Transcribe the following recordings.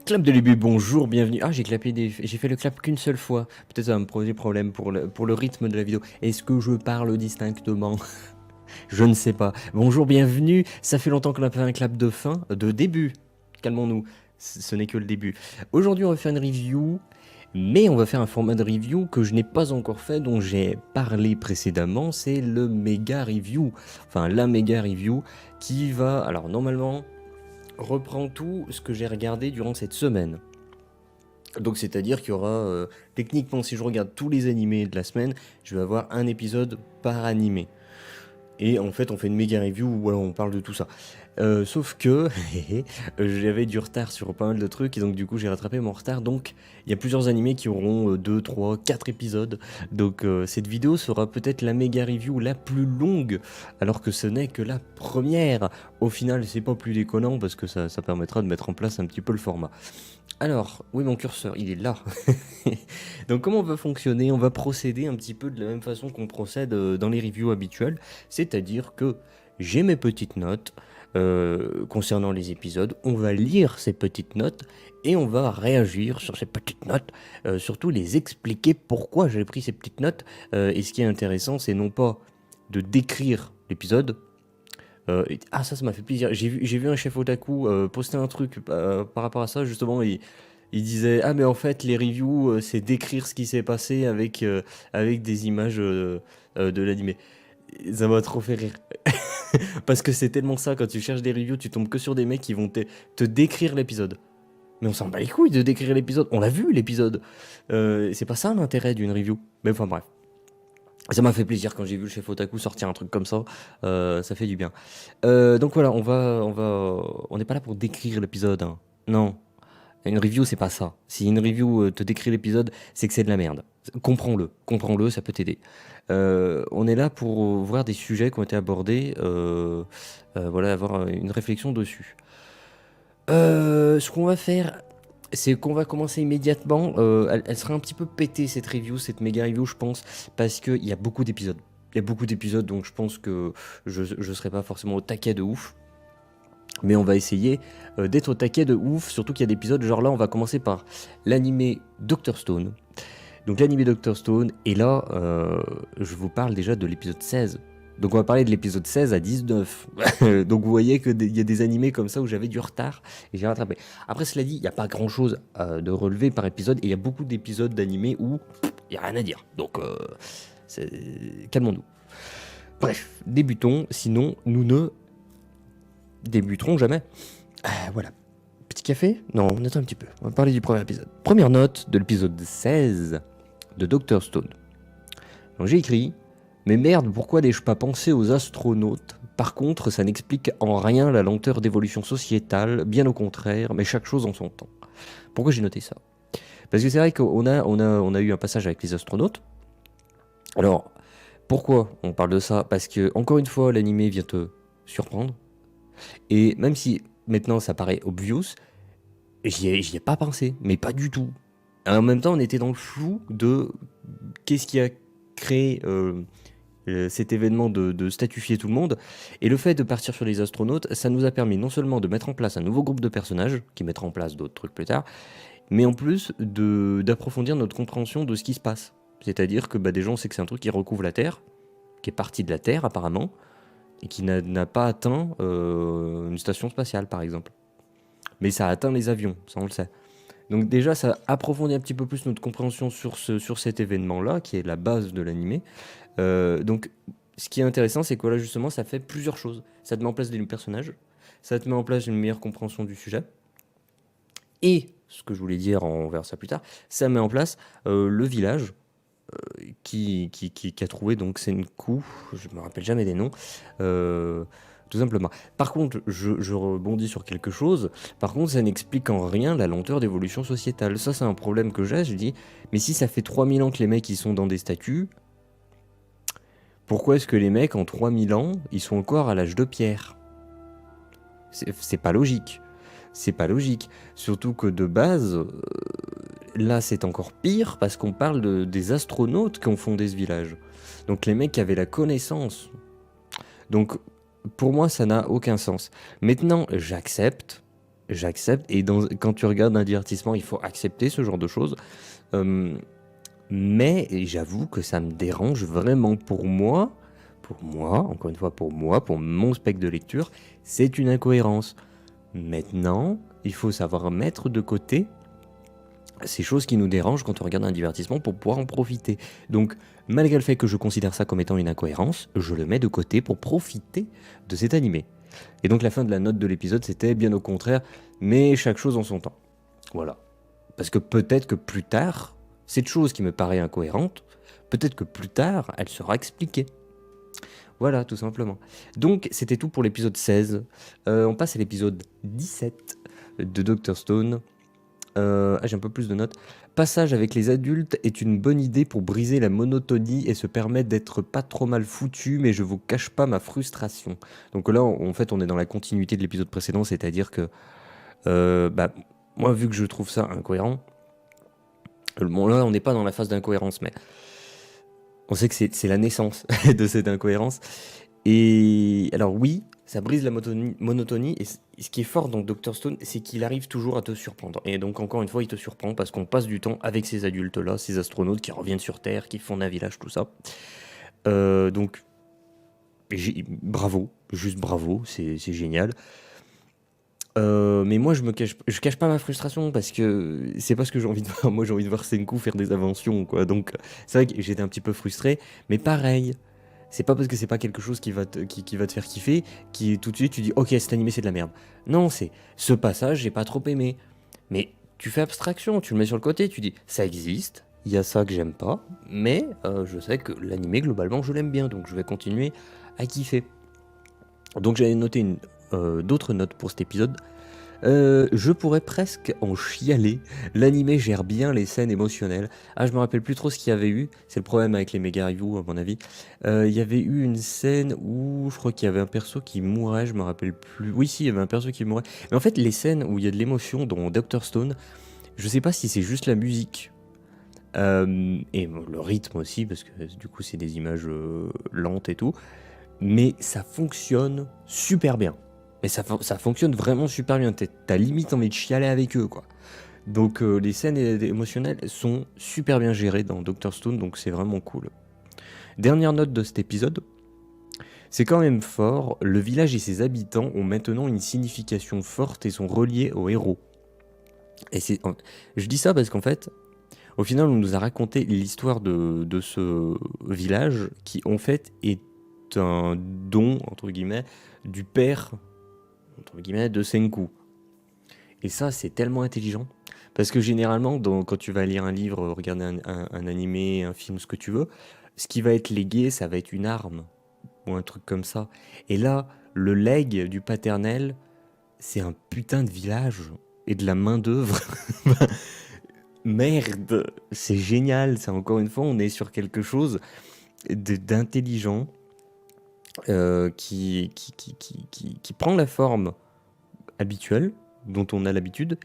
Clap de début, bonjour, bienvenue. Ah, j'ai fait le clap qu'une seule fois. Peut-être ça va me poser problème pour le rythme de la vidéo. Est-ce que je parle distinctement? Je ne sais pas. Bonjour, bienvenue. Ça fait longtemps qu'on a fait un clap de fin, de début. Calmons-nous, ce n'est que le début. Aujourd'hui, on va faire une review, mais on va faire un format de review que je n'ai pas encore fait, dont j'ai parlé précédemment. C'est le méga review. Enfin, la méga review qui va, alors normalement, reprendre tout ce que j'ai regardé durant cette semaine. Donc c'est-à-dire qu'il y aura, techniquement, si je regarde tous les animés de la semaine, je vais avoir un épisode par animé. Et en fait, on fait une méga review où voilà, on parle de tout ça. Sauf que j'avais du retard sur pas mal de trucs et donc du coup j'ai rattrapé mon retard. Donc il y a plusieurs animés qui auront 2, 3, 4 épisodes. Donc cette vidéo sera peut-être la méga review la plus longue alors que ce n'est que la première. Au final, c'est pas plus déconnant parce que ça permettra de mettre en place un petit peu le format. Alors, oui, mon curseur, il est là. Donc comment on va fonctionner? On va procéder un petit peu de la même façon qu'on procède dans les reviews habituelles, c'est-à-dire que j'ai mes petites notes concernant les épisodes, on va lire ces petites notes et on va réagir sur ces petites notes, surtout les expliquer pourquoi j'ai pris ces petites notes. Et ce qui est intéressant, c'est non pas de décrire l'épisode. Ça m'a fait plaisir. J'ai vu un chef otaku poster un truc par rapport à ça, justement. Il disait ah mais en fait les reviews c'est décrire ce qui s'est passé avec des images de l'animé. Ça m'a trop fait rire parce que c'est tellement ça, quand tu cherches des reviews tu tombes que sur des mecs qui vont te décrire l'épisode, mais on s'en bat les couilles de décrire l'épisode, on l'a vu l'épisode. C'est pas ça l'intérêt d'une review, mais enfin bref, ça m'a fait plaisir quand j'ai vu le chef otaku sortir un truc comme ça. Ça fait du bien. Donc voilà, on n'est pas là pour décrire l'épisode, hein. Non. Une review, c'est pas ça. Si une review te décrit l'épisode, c'est que c'est de la merde. Comprends-le, ça peut t'aider. On est là pour voir des sujets qui ont été abordés, voilà, avoir une réflexion dessus. Ce qu'on va faire, c'est qu'on va commencer immédiatement. Elle sera un petit peu pétée cette review, cette méga review, je pense, parce qu'il y a beaucoup d'épisodes. Il y a beaucoup d'épisodes, donc je pense que je serai pas forcément au taquet de ouf. Mais on va essayer d'être au taquet de ouf, surtout qu'il y a des épisodes, genre là on va commencer par l'animé Dr Stone. Donc l'animé Dr Stone, et là je vous parle déjà de l'épisode 16. Donc on va parler de l'épisode 16 à 19. Donc vous voyez qu'il y a des animés comme ça où j'avais du retard et j'ai rattrapé. Après cela dit, il n'y a pas grand chose de relever par épisode, et il y a beaucoup d'épisodes d'animés où il n'y a rien à dire. Donc calmons-nous. Bref, débutons, sinon nous ne débuteront jamais. Voilà. Petit café? Non, on attend un petit peu. On va parler du premier épisode. Première note de l'épisode 16 de Dr Stone. Donc j'ai écrit: mais merde, pourquoi n'ai-je pas pensé aux astronautes? Par contre, ça n'explique en rien la lenteur d'évolution sociétale, bien au contraire, mais chaque chose en son temps. Pourquoi j'ai noté ça? Parce que c'est vrai qu'on a eu un passage avec les astronautes. Alors, pourquoi on parle de ça? Parce que, encore une fois, l'animé vient te surprendre. Et même si maintenant ça paraît obvious, j'y ai pas pensé, mais pas du tout. En même temps, on était dans le flou de qu'est-ce qui a créé cet événement de statifier tout le monde. Et le fait de partir sur les astronautes, ça nous a permis non seulement de mettre en place un nouveau groupe de personnages, qui mettra en place d'autres trucs plus tard, mais en plus d'approfondir notre compréhension de ce qui se passe. C'est-à-dire que déjà on sait que c'est un truc qui recouvre la Terre, qui est parti de la Terre apparemment, et qui n'a pas atteint une station spatiale, par exemple. Mais ça a atteint les avions, ça on le sait. Donc déjà, ça approfondit un petit peu plus notre compréhension sur cet événement-là, qui est la base de l'animé. Donc, ce qui est intéressant, c'est que là, justement, ça fait plusieurs choses. Ça te met en place des personnages, ça te met en place une meilleure compréhension du sujet, et, ce que je voulais dire, on verra ça plus tard, ça met en place le village, qui a trouvé donc Senku, je me rappelle jamais des noms, tout simplement. Par contre, je rebondis sur quelque chose. Par contre, ça n'explique en rien la lenteur d'évolution sociétale. Ça, c'est un problème que j'ai. Je dis, mais si ça fait 3000 ans que les mecs ils sont dans des statues, pourquoi est-ce que les mecs en 3000 ans ils sont encore à l'âge de pierre? C'est pas logique. C'est pas logique. Surtout que de base, là c'est encore pire parce qu'on parle des astronautes qui ont fondé ce village. Donc les mecs qui avaient la connaissance. Donc pour moi ça n'a aucun sens. Maintenant j'accepte j'accepte. Et quand tu regardes un divertissement, il faut accepter ce genre de choses. Euh, mais j'avoue que ça me dérange vraiment pour moi, encore une fois pour moi, pour mon spectre de lecture, c'est une incohérence. Maintenant, il faut savoir mettre de côté ces choses qui nous dérangent quand on regarde un divertissement pour pouvoir en profiter. Donc, malgré le fait que je considère ça comme étant une incohérence, je le mets de côté pour profiter de cet animé. Et donc la fin de la note de l'épisode, c'était bien au contraire, mais chaque chose en son temps. Voilà. Parce que peut-être que plus tard, cette chose qui me paraît incohérente, peut-être que plus tard, elle sera expliquée. Voilà, tout simplement. Donc, c'était tout pour l'épisode 16. On passe à l'épisode 17 de Dr. Stone. J'ai un peu plus de notes. Passage avec les adultes est une bonne idée pour briser la monotonie et se permettre d'être pas trop mal foutu, mais je vous cache pas ma frustration. Donc là, en fait, on est dans la continuité de l'épisode précédent, c'est-à-dire que, moi, vu que je trouve ça incohérent, bon là, on n'est pas dans la phase d'incohérence, mais on sait que c'est la naissance de cette incohérence. Et alors oui, ça brise la monotonie, et ce qui est fort dans Dr. Stone, c'est qu'il arrive toujours à te surprendre. Et donc encore une fois, il te surprend parce qu'on passe du temps avec ces adultes-là, ces astronautes qui reviennent sur Terre, qui font un village, tout ça. Donc, bravo, juste bravo, c'est génial. Mais moi, je cache pas ma frustration parce que c'est pas ce que j'ai envie de voir. Moi, j'ai envie de voir Senku faire des inventions, quoi. Donc, c'est vrai que j'étais un petit peu frustré, mais pareil. C'est pas parce que c'est pas quelque chose qui va te faire kiffer, qui tout de suite tu dis ok, cet animé c'est de la merde. Non, c'est ce passage j'ai pas trop aimé. Mais tu fais abstraction, tu le mets sur le côté, tu dis ça existe, il y a ça que j'aime pas, mais je sais que l'animé globalement je l'aime bien, donc je vais continuer à kiffer. Donc j'avais noté d'autres notes pour cet épisode. Je pourrais presque en chialer. L'animé gère bien les scènes émotionnelles. Ah, je me rappelle plus trop ce qu'il y avait eu. C'est le problème avec les méga reviews, à mon avis. Il y avait eu une scène où je crois qu'il y avait un perso qui mourait. Je me rappelle plus. Oui, si, il y avait un perso qui mourait. Mais en fait, les scènes où il y a de l'émotion dans Dr. Stone, je sais pas si c'est juste la musique. Et bon, le rythme aussi, parce que du coup, c'est des images lentes et tout. Mais ça fonctionne super bien. Mais ça fonctionne vraiment super bien. T'as limite envie de chialer avec eux, quoi. Donc les scènes émotionnelles sont super bien gérées dans Dr. Stone, donc c'est vraiment cool. Dernière note de cet épisode, c'est quand même fort, le village et ses habitants ont maintenant une signification forte et sont reliés au héros. Et je dis ça parce qu'en fait, au final, on nous a raconté l'histoire de ce village qui en fait est un don, entre guillemets, du père, entre guillemets, de Senku. Et ça, c'est tellement intelligent. Parce que généralement, quand tu vas lire un livre, regarder un animé, un film, ce que tu veux, ce qui va être légué, ça va être une arme ou un truc comme ça. Et là, le legs du paternel, c'est un putain de village et de la main-d'œuvre. Merde, c'est génial. C'est encore une fois, on est sur quelque chose d'intelligent qui prend la forme habituelle dont on a l'habitude,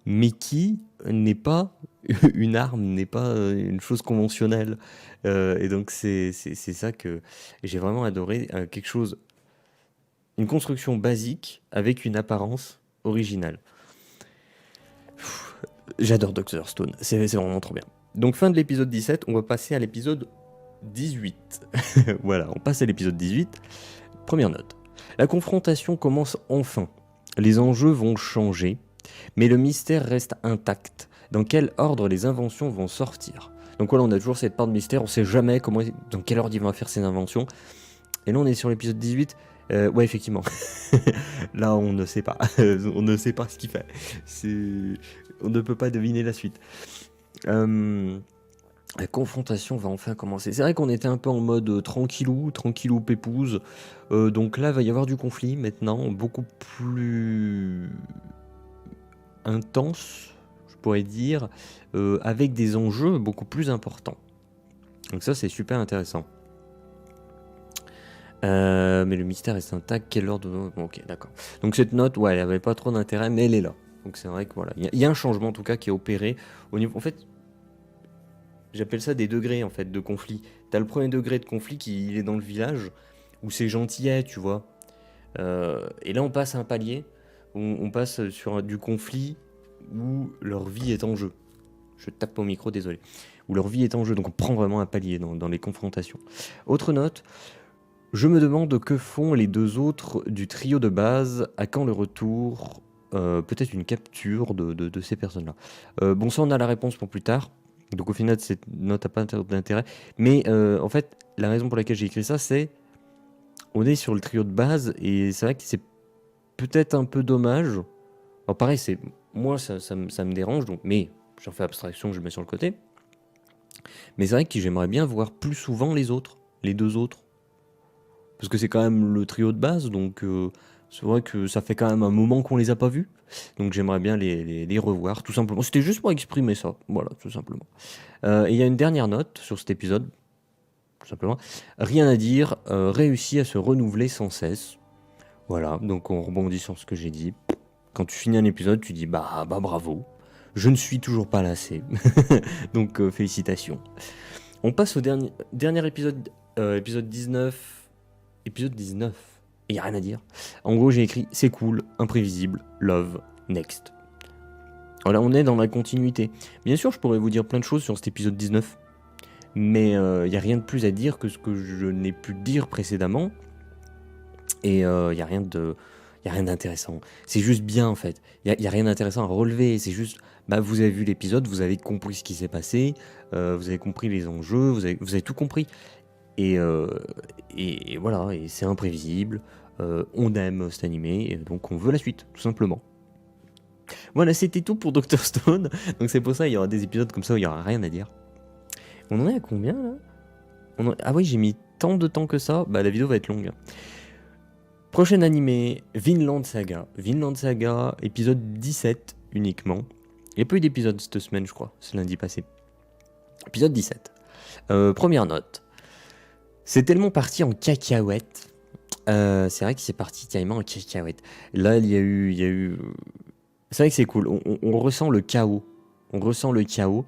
mais qui n'est pas une arme, n'est pas une chose conventionnelle. Et donc c'est ça que j'ai vraiment adoré, quelque chose, une construction basique avec une apparence originale. J'adore Dr. Stone, c'est vraiment trop bien. Donc fin de l'épisode 17, on va passer à l'épisode 18. Voilà, on passe à l'épisode 18. Première note. La confrontation commence enfin. Les enjeux vont changer, mais le mystère reste intact. Dans quel ordre les inventions vont sortir? Donc voilà, on a toujours cette part de mystère, on sait jamais dans quel ordre il va faire ses inventions. Et là, on est sur l'épisode 18. Ouais, effectivement. Là, on ne sait pas. On ne sait pas ce qu'il fait. On ne peut pas deviner la suite. La confrontation va enfin commencer. C'est vrai qu'on était un peu en mode tranquillou pépouze. Donc là, il va y avoir du conflit maintenant, beaucoup plus intense, je pourrais dire, avec des enjeux beaucoup plus importants. Donc ça, c'est super intéressant. Mais le mystère est intact. Quel ordre? Bon, ok, d'accord. Donc cette note, ouais, elle avait pas trop d'intérêt, mais elle est là. Donc c'est vrai que voilà, il y a un changement en tout cas qui est opéré au niveau. En fait, j'appelle ça des degrés en fait de conflit. T'as le premier degré de conflit il est dans le village où c'est gentillet, tu vois. Et là on passe à un palier on passe sur du conflit où leur vie est en jeu. Je tape au micro, désolé. Où leur vie est en jeu, donc on prend vraiment un palier dans les confrontations. Autre note, je me demande que font les deux autres du trio de base, à quand le retour, peut-être une capture de ces personnes-là. Bon, ça on a la réponse pour plus tard, donc au final cette note n'a pas d'intérêt, mais en fait la raison pour laquelle j'ai écrit ça, c'est on est sur le trio de base, et c'est vrai que c'est peut-être un peu dommage. Alors pareil, moi ça me dérange, donc, mais j'en fais abstraction, je le mets sur le côté. Mais c'est vrai que j'aimerais bien voir plus souvent les deux autres. Parce que c'est quand même le trio de base, donc c'est vrai que ça fait quand même un moment qu'on les a pas vus. Donc j'aimerais bien les revoir, tout simplement. C'était juste pour exprimer ça, voilà, tout simplement. Et il y a une dernière note sur cet épisode, tout simplement. Rien à dire, réussit à se renouveler sans cesse. Voilà, donc on rebondit sur ce que j'ai dit. Quand tu finis un épisode, tu dis bah bravo. Je ne suis toujours pas lassé. Donc félicitations. On passe au dernier épisode, épisode 19. Épisode 19. Et y a rien à dire. En gros, j'ai écrit c'est cool, imprévisible, love, next. Voilà, on est dans la continuité. Bien sûr, je pourrais vous dire plein de choses sur cet épisode 19. Mais il n'y a rien de plus à dire que ce que je n'ai pu dire précédemment. Et il n'y a rien d'intéressant. C'est juste bien en fait. Il n'y a rien d'intéressant à relever. C'est juste, vous avez vu l'épisode, vous avez compris ce qui s'est passé, vous avez compris les enjeux, vous avez tout compris. Et voilà, et c'est imprévisible. On aime cet animé, et donc on veut la suite, tout simplement. Voilà, c'était tout pour Dr. Stone. Donc c'est pour ça il y aura des épisodes comme ça où il n'y aura rien à dire. On en est à combien là Ah oui, j'ai mis tant de temps que ça. La vidéo va être longue. Prochain animé, Vinland Saga. Vinland Saga, épisode 17 uniquement. Il n'y a pas eu d'épisode cette semaine, je crois. C'est lundi passé. Épisode 17. Première note. C'est tellement parti en cacahuète. C'est vrai que c'est parti tellement en cacahuète. Là, il y a eu... C'est vrai que c'est cool. On ressent le chaos. On ressent le chaos.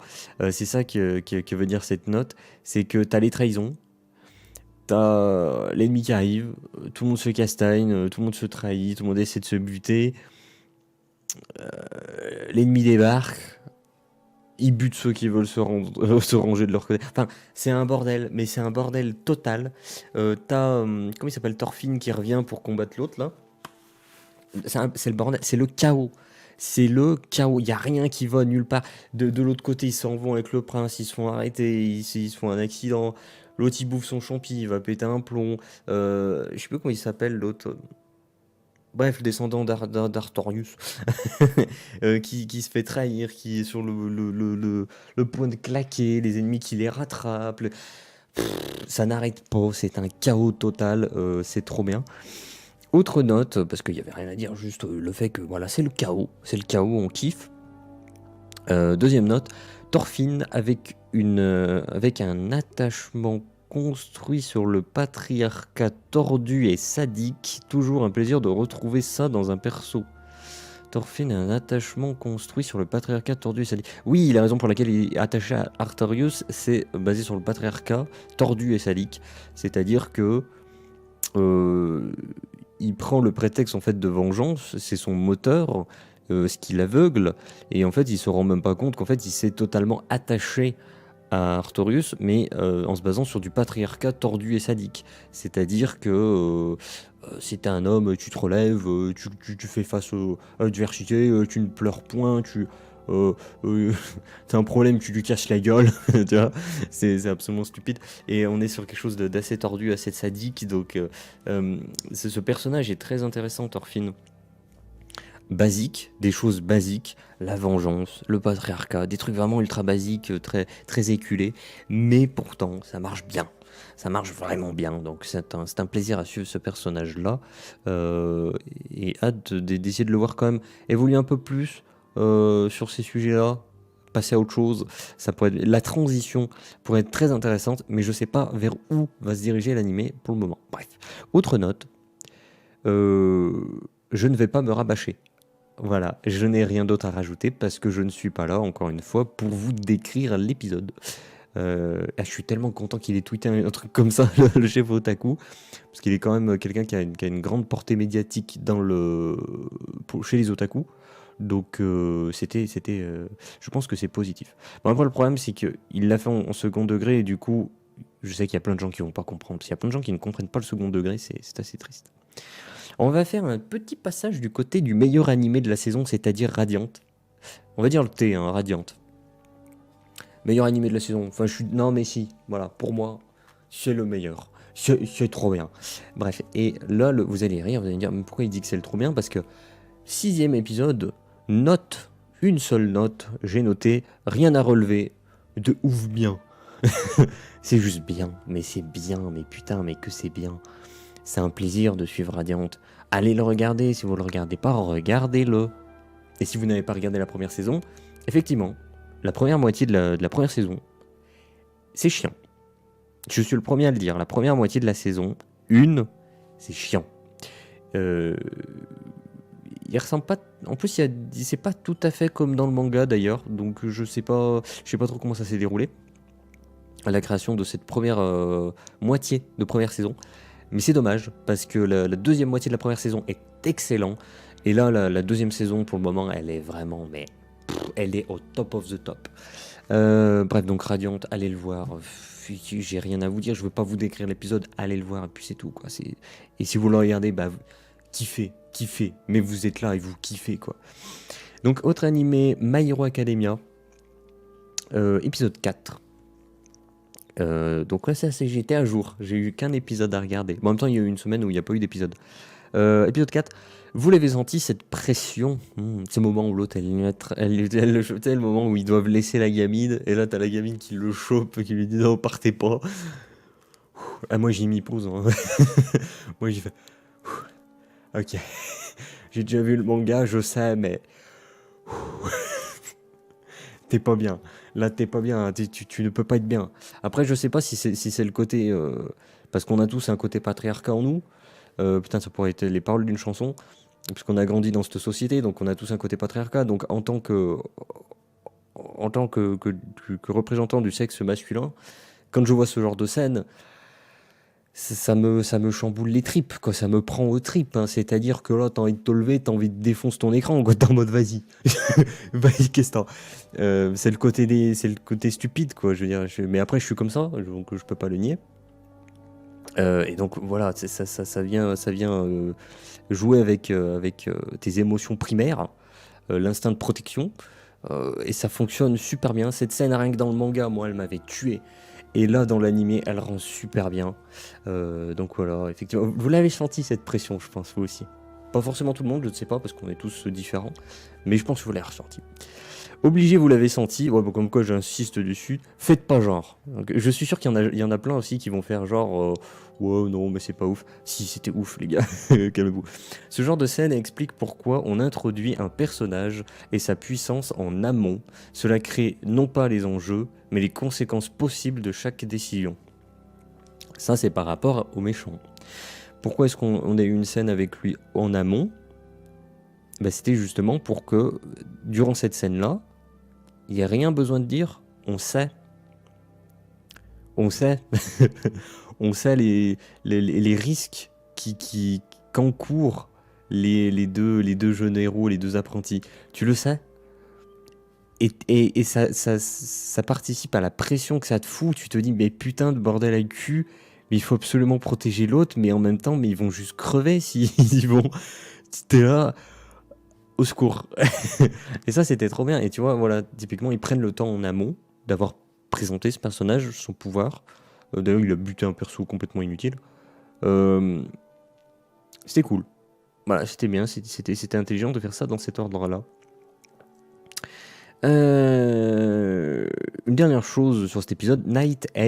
C'est ça que veut dire cette note. C'est que t'as les trahisons. T'as l'ennemi qui arrive. Tout le monde se castagne. Tout le monde se trahit. Tout le monde essaie de se buter. L'ennemi débarque. Ils butent ceux qui veulent se ranger de leur côté. Enfin, c'est un bordel, mais c'est un bordel total. T'as, comment il s'appelle, Thorfinn qui revient pour combattre l'autre, là. C'est le bordel, c'est le chaos. C'est le chaos, il n'y a rien qui va nulle part. De l'autre côté, ils s'en vont avec le prince, ils se font arrêter, ils se font un accident. L'autre, il bouffe son champi, il va péter un plomb. Je sais plus comment il s'appelle, l'autre. Bref, le descendant d'Artorius, qui se fait trahir, qui est sur le point de claquer, les ennemis qui les rattrapent. Ça n'arrête pas, c'est un chaos total, c'est trop bien. Autre note, parce qu'il n'y avait rien à dire, juste le fait que voilà, c'est le chaos, on kiffe. Deuxième note, Thorfinn avec un attachement construit sur le patriarcat tordu et sadique. Toujours un plaisir de retrouver ça dans un perso. Thorfinn a un attachement construit sur le patriarcat tordu et sadique. Oui, la raison pour laquelle il est attaché à Artorius, c'est basé sur le patriarcat tordu et sadique. C'est-à-dire que il prend le prétexte en fait de vengeance, c'est son moteur, ce qui l'aveugle, et en fait il se rend même pas compte qu'en fait il s'est totalement attaché à Artorius, mais en se basant sur du patriarcat tordu et sadique. C'est-à-dire que si t'es un homme, tu te relèves, tu fais face à l'adversité, tu ne pleures point, t'as un problème, tu lui casses la gueule, tu vois, c'est absolument stupide. Et on est sur quelque chose d'assez tordu, assez sadique, donc ce personnage est très intéressant, Thorfinn. Basique, des choses basiques, la vengeance, le patriarcat, des trucs vraiment ultra basiques, très, très éculés, mais pourtant ça marche bien, ça marche vraiment bien, donc c'est un plaisir à suivre ce personnage-là, et hâte d'essayer de le voir quand même évoluer un peu plus sur ces sujets-là, passer à autre chose, la transition pourrait être très intéressante, mais je sais pas vers où va se diriger l'animé pour le moment. Bref, autre note, je ne vais pas me rabâcher. Voilà, je n'ai rien d'autre à rajouter parce que je ne suis pas là, encore une fois, pour vous décrire l'épisode. Je suis tellement content qu'il ait tweeté un truc comme ça, le chef otaku, parce qu'il est quand même quelqu'un qui a une grande portée médiatique chez les otaku. Donc je pense que c'est positif. Bon, après, le problème, c'est qu'il l'a fait en second degré, et du coup, je sais qu'il y a plein de gens qui vont pas comprendre. Parce qu'il y a plein de gens qui ne comprennent pas le second degré, c'est assez triste. On va faire un petit passage du côté du meilleur animé de la saison, c'est-à-dire Radiant. On va dire le T, hein, Radiant. Meilleur animé de la saison. Enfin, non, mais si, voilà, pour moi, c'est le meilleur. C'est trop bien. Bref, et là, vous allez rire, vous allez me dire, mais pourquoi il dit que c'est le trop bien? Parce que 6e épisode, note, une seule note, j'ai noté, rien à relever, de ouf bien. C'est juste bien, mais c'est bien, mais putain, mais que c'est bien. C'est un plaisir de suivre Radiant. Allez le regarder, si vous ne le regardez pas, regardez-le. Et si vous n'avez pas regardé la première saison, effectivement, la première moitié de la première saison, c'est chiant. Je suis le premier à le dire, la première moitié de la saison, c'est chiant. Il ressemble pas. En plus, c'est pas tout à fait comme dans le manga d'ailleurs, donc je sais pas trop comment ça s'est déroulé à la création de cette première moitié de première saison. Mais c'est dommage parce que la deuxième moitié de la première saison est excellente. Et là, la deuxième saison, pour le moment, elle est vraiment, mais elle est au top of the top. Bref, donc Radiant, allez le voir. J'ai rien à vous dire, je veux pas vous décrire l'épisode, allez le voir et puis c'est tout quoi. Et si vous le regardez, bah kiffez, mais vous êtes là et vous kiffez quoi. Donc autre animé, My Hero Academia, épisode 4. Donc là j'étais à jour, j'ai eu qu'un épisode à regarder. Bon, en même temps il y a eu une semaine où il n'y a pas eu d'épisode. Épisode 4, vous l'avez senti cette pression, ce moment où l'autre elle le chope, le moment où ils doivent laisser la gamine, et là t'as la gamine qui le chope, qui lui dit non partez pas. Ah, moi j'ai mis pause, hein. Moi j'ai fait ok, j'ai déjà vu le manga, je sais, mais t'es pas bien. Là, t'es pas bien. Tu ne peux pas être bien. Après, je sais pas si c'est le côté. Parce qu'on a tous un côté patriarcat en nous. Putain, ça pourrait être les paroles d'une chanson. Parce qu'on a grandi dans cette société, donc on a tous un côté patriarcat. Donc en tant que représentant du sexe masculin, quand je vois ce genre de scène, ça me chamboule les tripes, quoi. Ça me prend aux tripes, hein. C'est-à-dire que là, t'as envie de te lever, t'as envie de défoncer ton écran, quoi. T'es en mode vas-y. Vas-y, qu'est-ce que t'as c'est le côté stupide, quoi. Je veux dire, mais après, je suis comme ça, donc je peux pas le nier. Et donc voilà, ça vient jouer avec tes émotions primaires, l'instinct de protection, et ça fonctionne super bien. Cette scène, rien que dans le manga, moi, elle m'avait tué. Et là, dans l'animé, elle rend super bien. Donc voilà, effectivement. Vous l'avez senti, cette pression, je pense, vous aussi. Pas forcément tout le monde, je ne sais pas, parce qu'on est tous différents. Mais je pense que vous l'avez ressenti. Obligé, vous l'avez senti. Ouais, bon, comme quoi, j'insiste dessus. Faites pas genre. Donc, je suis sûr qu'il y en a plein aussi qui vont faire genre... ouais, non, mais c'est pas ouf. Si, c'était ouf, les gars. Calmez-vous. Ce genre de scène explique pourquoi on introduit un personnage et sa puissance en amont. Cela crée non pas les enjeux, mais les conséquences possibles de chaque décision. Ça, c'est par rapport au méchant. Pourquoi est-ce qu'on a eu une scène avec lui en amont? Bah, c'était justement pour que, durant cette scène-là, il n'y a rien besoin de dire, on sait. On sait. On sait les risques qu'encourent les deux jeunes héros, les deux apprentis. Tu le sais? Et ça participe à la pression que ça te fout. Tu te dis, mais putain de bordel à cul, mais il faut absolument protéger l'autre, mais en même temps, mais ils vont juste crever s'ils vont. T'es là, au secours. Et ça, c'était trop bien. Et tu vois, voilà, typiquement, ils prennent le temps en amont d'avoir présenté ce personnage, son pouvoir. D'ailleurs, il a buté un perso complètement inutile. C'était cool. Voilà, c'était bien, c'était intelligent de faire ça dans cet ordre-là. Une dernière chose sur cet épisode, Night A,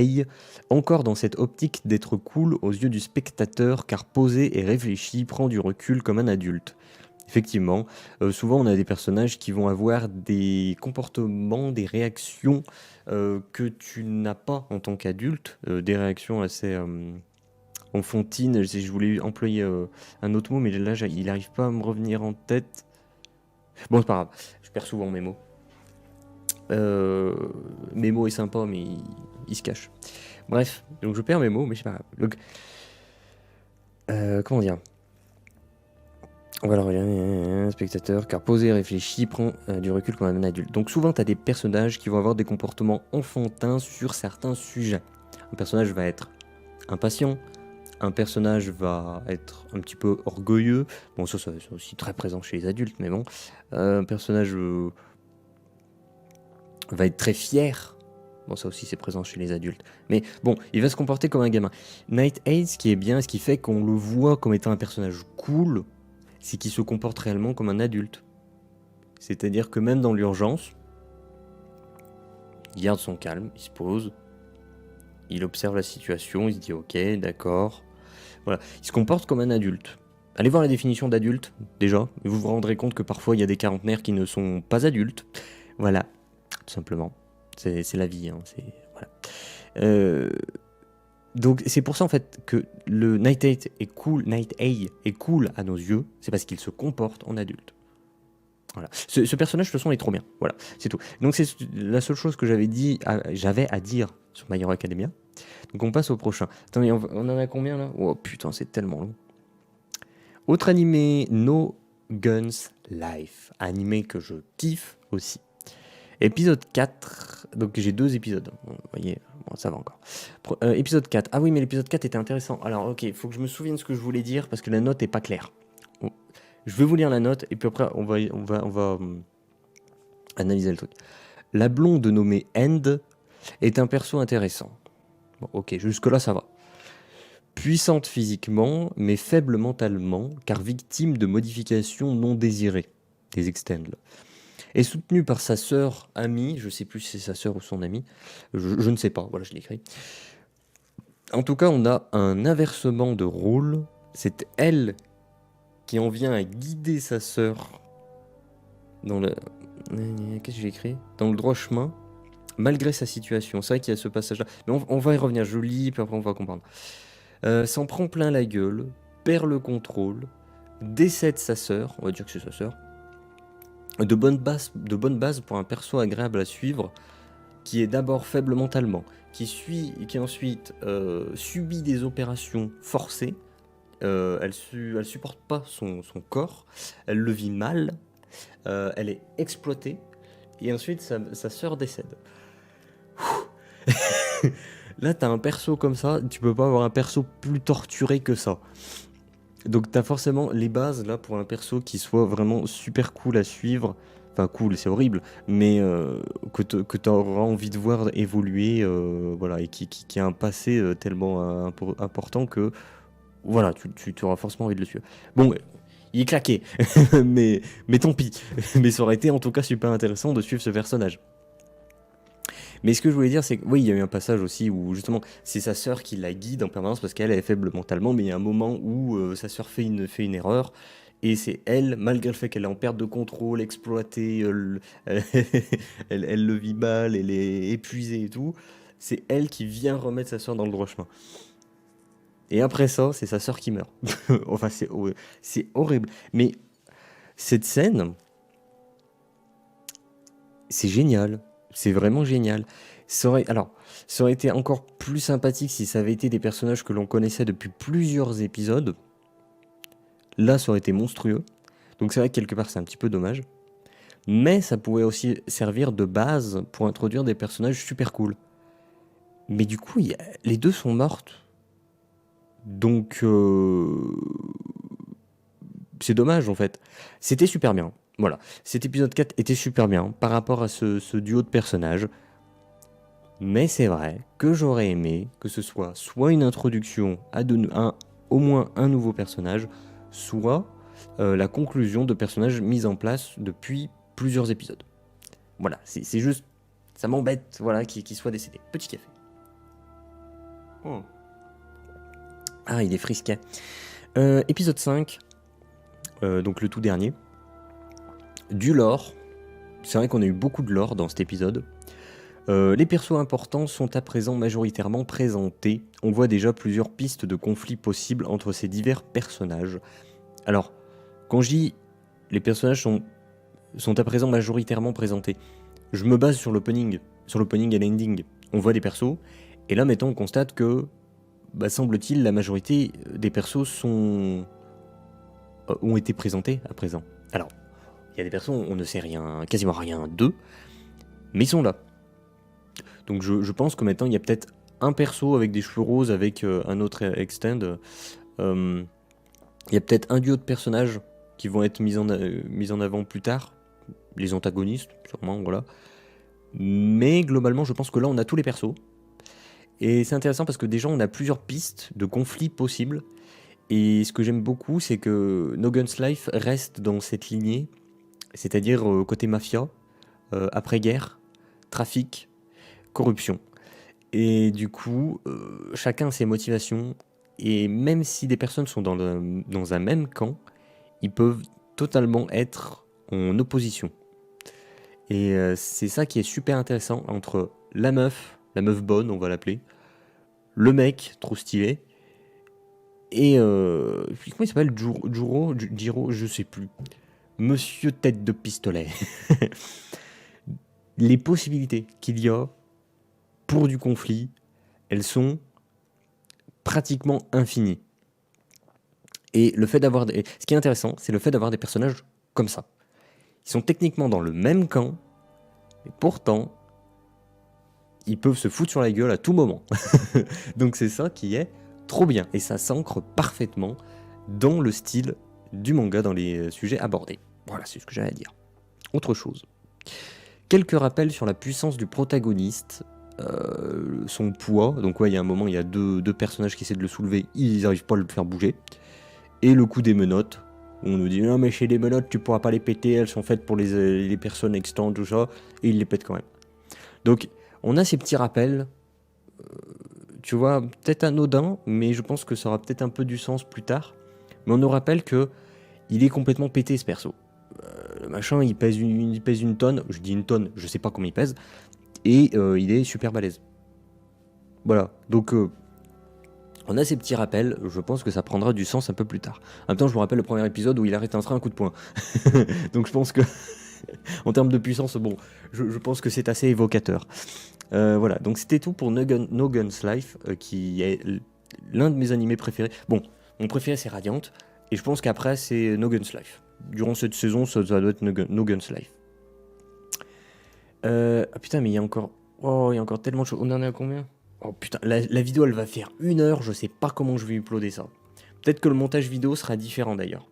encore dans cette optique d'être cool aux yeux du spectateur, car posé et réfléchi, prend du recul comme un adulte. Effectivement, souvent on a des personnages qui vont avoir des comportements, des réactions que tu n'as pas en tant qu'adulte, des réactions assez enfantines. Je voulais employer un autre mot, mais là il n'arrive pas à me revenir en tête. Bon, c'est pas grave, je perds souvent mes mots. Mes mots est sympa, mais il se cache. Bref, donc je perds mes mots, mais c'est pas grave. Donc, comment dire? On va le regarder, spectateur, car posé, réfléchi, prend du recul comme un adulte. Donc souvent, tu as des personnages qui vont avoir des comportements enfantins sur certains sujets. Un personnage va être impatient, un personnage va être un petit peu orgueilleux. Bon, ça c'est aussi très présent chez les adultes, mais bon. Un personnage va être très fier. Bon, ça aussi c'est présent chez les adultes. Mais bon, il va se comporter comme un gamin. Night-Age, ce qui est bien, ce qui fait qu'on le voit comme étant un personnage cool, c'est qu'il se comporte réellement comme un adulte. C'est-à-dire que même dans l'urgence, il garde son calme, il se pose, il observe la situation, il se dit ok, d'accord. Voilà, il se comporte comme un adulte. Allez voir la définition d'adulte, déjà, et vous vous rendrez compte que parfois il y a des quarantenaires qui ne sont pas adultes. Voilà, tout simplement. C'est la vie, hein, c'est... Voilà. Donc c'est pour ça en fait que le Night-Age est cool à nos yeux, c'est parce qu'il se comporte en adulte. Voilà. Ce personnage de toute façon est trop bien, voilà, c'est tout. Donc c'est la seule chose que j'avais à dire sur My Hero Academia. Donc on passe au prochain. Attendez, on en a combien là? Oh putain, c'est tellement long. Autre animé, No Guns Life, animé que je kiffe aussi. Épisode 4, donc j'ai 2 épisodes, vous voyez, bon, ça va encore. Épisode 4, ah oui mais l'épisode 4 était intéressant. Alors ok, il faut que je me souvienne ce que je voulais dire parce que la note est pas claire. Bon, je vais vous lire la note et puis après on va analyser le truc. La blonde nommée End est un perso intéressant. Bon ok, jusque là ça va. Puissante physiquement mais faible mentalement car victime de modifications non désirées, des extends là. Est soutenue par sa sœur amie, je sais plus si c'est sa sœur ou son amie, je ne sais pas, voilà je l'écris. En tout cas, on a un inversement de rôle, c'est elle qui en vient à guider sa sœur dans le... Qu'est-ce que j'ai écrit? Dans le droit chemin, malgré sa situation. C'est vrai qu'il y a ce passage-là, mais on va y revenir, je lis, puis après on va comprendre. S'en prend plein la gueule, perd le contrôle, décède sa sœur, on va dire que c'est sa sœur, de bonne base pour un perso agréable à suivre, qui est d'abord faible mentalement, qui ensuite subit des opérations forcées, elle supporte pas son corps, elle le vit mal, elle est exploitée, et ensuite sa sœur décède. Là t'as un perso comme ça, tu peux pas avoir un perso plus torturé que ça. Donc t'as forcément les bases là pour un perso qui soit vraiment super cool à suivre. Enfin cool, c'est horrible, mais que t'auras envie de voir évoluer, voilà, et qui a un passé tellement important que voilà, tu auras forcément envie de le suivre. Bon, il est claqué, mais tant pis. Mais ça aurait été en tout cas super intéressant de suivre ce personnage. Mais ce que je voulais dire, c'est que oui, il y a eu un passage aussi où justement c'est sa sœur qui la guide en permanence parce qu'elle est faible mentalement, mais il y a un moment où sa sœur fait une erreur. Et c'est elle, malgré le fait qu'elle est en perte de contrôle, exploitée, elle le vit mal, elle est épuisée et tout, c'est elle qui vient remettre sa sœur dans le droit chemin. Et après ça, c'est sa sœur qui meurt. Enfin, c'est horrible. Mais cette scène, c'est génial. C'est vraiment génial. Ça aurait été encore plus sympathique si ça avait été des personnages que l'on connaissait depuis plusieurs épisodes. Là, ça aurait été monstrueux. Donc c'est vrai que quelque part, c'est un petit peu dommage. Mais ça pouvait aussi servir de base pour introduire des personnages super cool. Mais du coup, les deux sont mortes. Donc, c'est dommage en fait. C'était super bien. Voilà. Cet épisode 4 était super bien par rapport à ce duo de personnages. Mais c'est vrai que j'aurais aimé que ce soit une introduction à au moins un nouveau personnage, soit la conclusion de personnages mis en place depuis plusieurs épisodes. Voilà, c'est juste, ça m'embête, voilà, qu'il soit décédé. Petit café. Oh. Ah, il est frisquet. Épisode 5, donc le tout dernier. Du lore. C'est vrai qu'on a eu beaucoup de lore dans cet épisode. Les persos importants sont à présent majoritairement présentés. On voit déjà plusieurs pistes de conflits possibles entre ces divers personnages. Alors, quand je dis les personnages sont à présent majoritairement présentés, je me base sur l'opening et l'ending. on voit des persos, et là maintenant on constate que, semble-t-il, la majorité des persos ont été présentés à présent. Alors, il y a des persos, on ne sait rien, quasiment rien d'eux, mais ils sont là. Donc je pense que maintenant il y a peut-être un perso avec des cheveux roses avec un autre extend. Il y a peut-être un duo de personnages qui vont être mis en avant plus tard. Les antagonistes, sûrement, voilà. Mais globalement, je pense que là, on a tous les persos. Et c'est intéressant parce que déjà, on a plusieurs pistes de conflits possibles. Et ce que j'aime beaucoup, c'est que No Guns Life reste dans cette lignée, c'est-à-dire côté mafia, après-guerre, trafic, corruption. Et du coup, chacun a ses motivations. Et même si des personnes sont dans un même camp, ils peuvent totalement être en opposition. Et c'est ça qui est super intéressant entre la meuf bonne, on va l'appeler, le mec trop stylé, et puis comment il s'appelle, Jiro, je sais plus. Monsieur tête de pistolet. Les possibilités qu'il y a pour du conflit, elles sont pratiquement infinies. Et le fait d'avoir ce qui est intéressant, c'est le fait d'avoir des personnages comme ça. Ils sont techniquement dans le même camp, mais pourtant, ils peuvent se foutre sur la gueule à tout moment. Donc c'est ça qui est trop bien. Et ça s'ancre parfaitement dans le style du manga, dans les sujets abordés. Voilà, c'est ce que j'avais à dire. Autre chose. Quelques rappels sur la puissance du protagoniste, son poids. Donc ouais, il y a un moment, il y a deux personnages qui essaient de le soulever, ils n'arrivent pas à le faire bouger. Et le coup des menottes. On nous dit non mais chez les menottes tu pourras pas les péter, elles sont faites pour les personnes extantes, tout ça, et ils les pètent quand même. Donc on a ces petits rappels, tu vois, peut-être anodins, mais je pense que ça aura peut-être un peu du sens plus tard. Mais on nous rappelle que il est complètement pété ce perso. Le machin il pèse une tonne, je dis une tonne, je sais pas combien il pèse, et il est super balèze. Voilà, donc on a ces petits rappels, je pense que ça prendra du sens un peu plus tard. En même temps, je me rappelle le premier épisode où il arrête un train un coup de poing. Donc je pense que, en termes de puissance, bon, je pense que c'est assez évocateur. Voilà, donc c'était tout pour No Guns Life, qui est l'un de mes animés préférés. Bon, mon préféré c'est Radiant, et je pense qu'après c'est No Guns Life. Durant cette saison, ça doit être No Guns Life. Ah putain, mais il y a encore... Oh, il y a encore tellement de choses. On en est à combien? Oh putain, la vidéo elle va faire 1 heure, je sais pas comment je vais uploader ça. Peut-être que le montage vidéo sera différent d'ailleurs.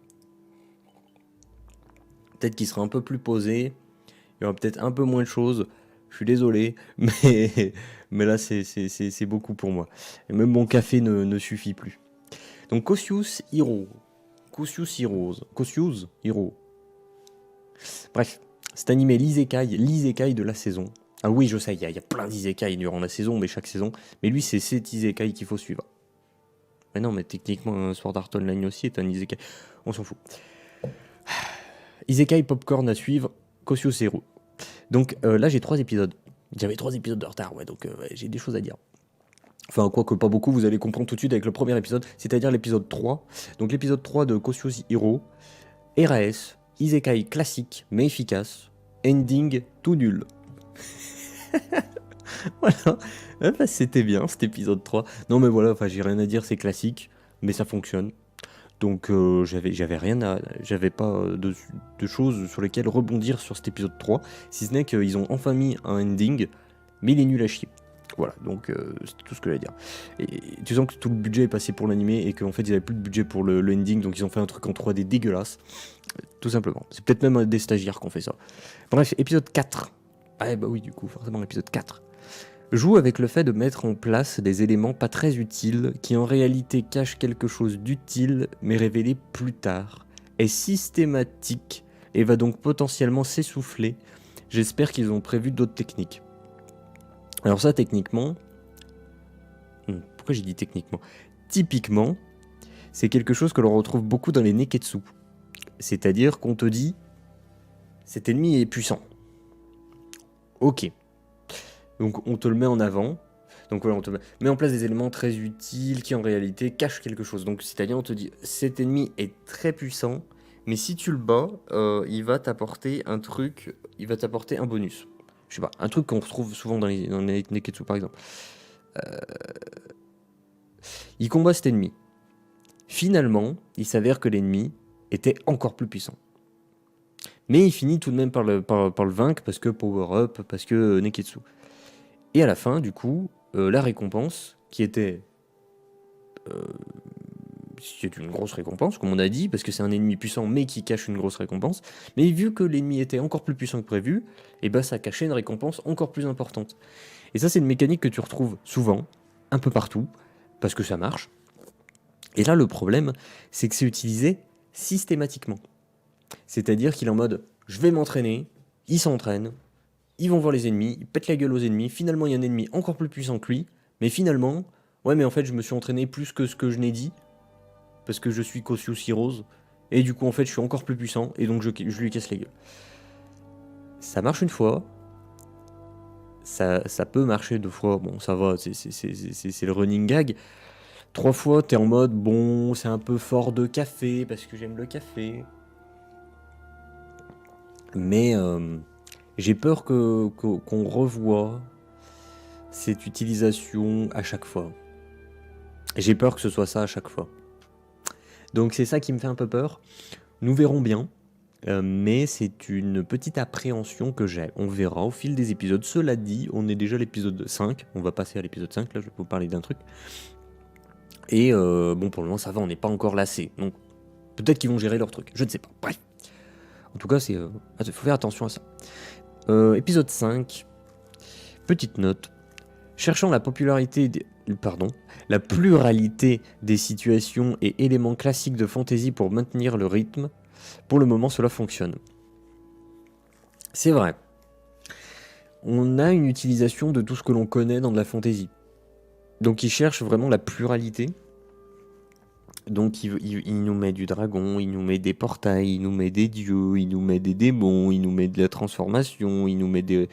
Peut-être qu'il sera un peu plus posé, il y aura peut-être un peu moins de choses. Je suis désolé, mais là c'est beaucoup pour moi. Et même mon café ne suffit plus. Donc Kosius Hiro. Bref, cet animé l'isekai de la saison. Ah oui, je sais, il y a plein d'isekai durant la saison, mais chaque saison. Mais lui, c'est cet isekai qu'il faut suivre. Mais non, mais techniquement, Sword Art Online aussi est un isekai. On s'en fout. Isekai Popcorn à suivre, Kosyo Seru. Donc là, j'ai 3 épisodes. J'avais 3 épisodes de retard, ouais, donc j'ai des choses à dire. Enfin, quoique pas beaucoup, vous allez comprendre tout de suite avec le premier épisode, c'est-à-dire l'épisode 3. Donc l'épisode 3 de Kosyo Hiro, RAS, isekai classique, mais efficace, ending tout nul. Voilà, c'était bien cet épisode 3. Non mais voilà, j'ai rien à dire, c'est classique, mais ça fonctionne. Donc j'avais pas de choses sur lesquelles rebondir sur cet épisode 3, si ce n'est qu'ils ont enfin mis un ending, mais il est nul à chier. Voilà, donc c'est tout ce que j'allais dire. Et tu sens que tout le budget est passé pour l'animé et qu'en fait ils avaient plus de budget pour le ending, donc ils ont fait un truc en 3D dégueulasse. Tout simplement. C'est peut-être même des stagiaires qui ont fait ça. Bref, épisode 4. Ah bah oui, du coup, forcément l'épisode 4. Joue avec le fait de mettre en place des éléments pas très utiles qui en réalité cachent quelque chose d'utile mais révélé plus tard, est systématique et va donc potentiellement s'essouffler. J'espère qu'ils ont prévu d'autres techniques. Alors ça techniquement... Pourquoi j'ai dit techniquement? Typiquement, c'est quelque chose que l'on retrouve beaucoup dans les neketsu. C'est-à-dire qu'on te dit, cet ennemi est puissant. Ok. Donc on te le met en avant. Donc voilà, on te met en place des éléments très utiles qui en réalité cachent quelque chose. Donc c'est-à-dire on te dit cet ennemi est très puissant, mais si tu le bats, il va t'apporter un truc, il va t'apporter un bonus. Je sais pas, un truc qu'on retrouve souvent dans les Neketsu par exemple. Il combat cet ennemi. Finalement, il s'avère que l'ennemi était encore plus puissant. Mais il finit tout de même par le vaincre parce que power-up, parce que Neketsu. Et à la fin, du coup, la récompense, qui était... c'est une grosse récompense, comme on a dit, parce que c'est un ennemi puissant, mais qui cache une grosse récompense. Mais vu que l'ennemi était encore plus puissant que prévu, et ben ça cachait une récompense encore plus importante. Et ça, c'est une mécanique que tu retrouves souvent, un peu partout, parce que ça marche. Et là, le problème, c'est que c'est utilisé systématiquement. C'est-à-dire qu'il est en mode, je vais m'entraîner, il s'entraîne, ils vont voir les ennemis, ils pètent la gueule aux ennemis, finalement il y a un ennemi encore plus puissant que lui, mais finalement, ouais mais en fait je me suis entraîné plus que ce que je n'ai dit, parce que je suis Kosciuszko Heroes, et du coup en fait je suis encore plus puissant, et donc je lui casse la gueule. Ça marche une fois, ça peut marcher 2 fois, bon ça va, c'est le running gag. 3 fois t'es en mode, bon c'est un peu fort de café, parce que j'aime le café. Mais j'ai peur qu'on revoie cette utilisation à chaque fois. J'ai peur que ce soit ça à chaque fois. Donc c'est ça qui me fait un peu peur. Nous verrons bien. Mais c'est une petite appréhension que j'ai. On verra au fil des épisodes. Cela dit, on est déjà à l'épisode 5. On va passer à l'épisode 5. Là, je vais vous parler d'un truc. Et bon, pour le moment, ça va. On n'est pas encore lassé. Donc peut-être qu'ils vont gérer leur truc. Je ne sais pas. Bref. En tout cas, il faut faire attention à ça. Épisode 5. Petite note. Cherchant la la pluralité des situations et éléments classiques de fantasy pour maintenir le rythme, pour le moment cela fonctionne. C'est vrai. On a une utilisation de tout ce que l'on connaît dans de la fantasy. Donc il cherche vraiment la pluralité. Donc il nous met du dragon, il nous met des portails, il nous met des dieux, il nous met des démons, il nous met de la transformation, il nous met des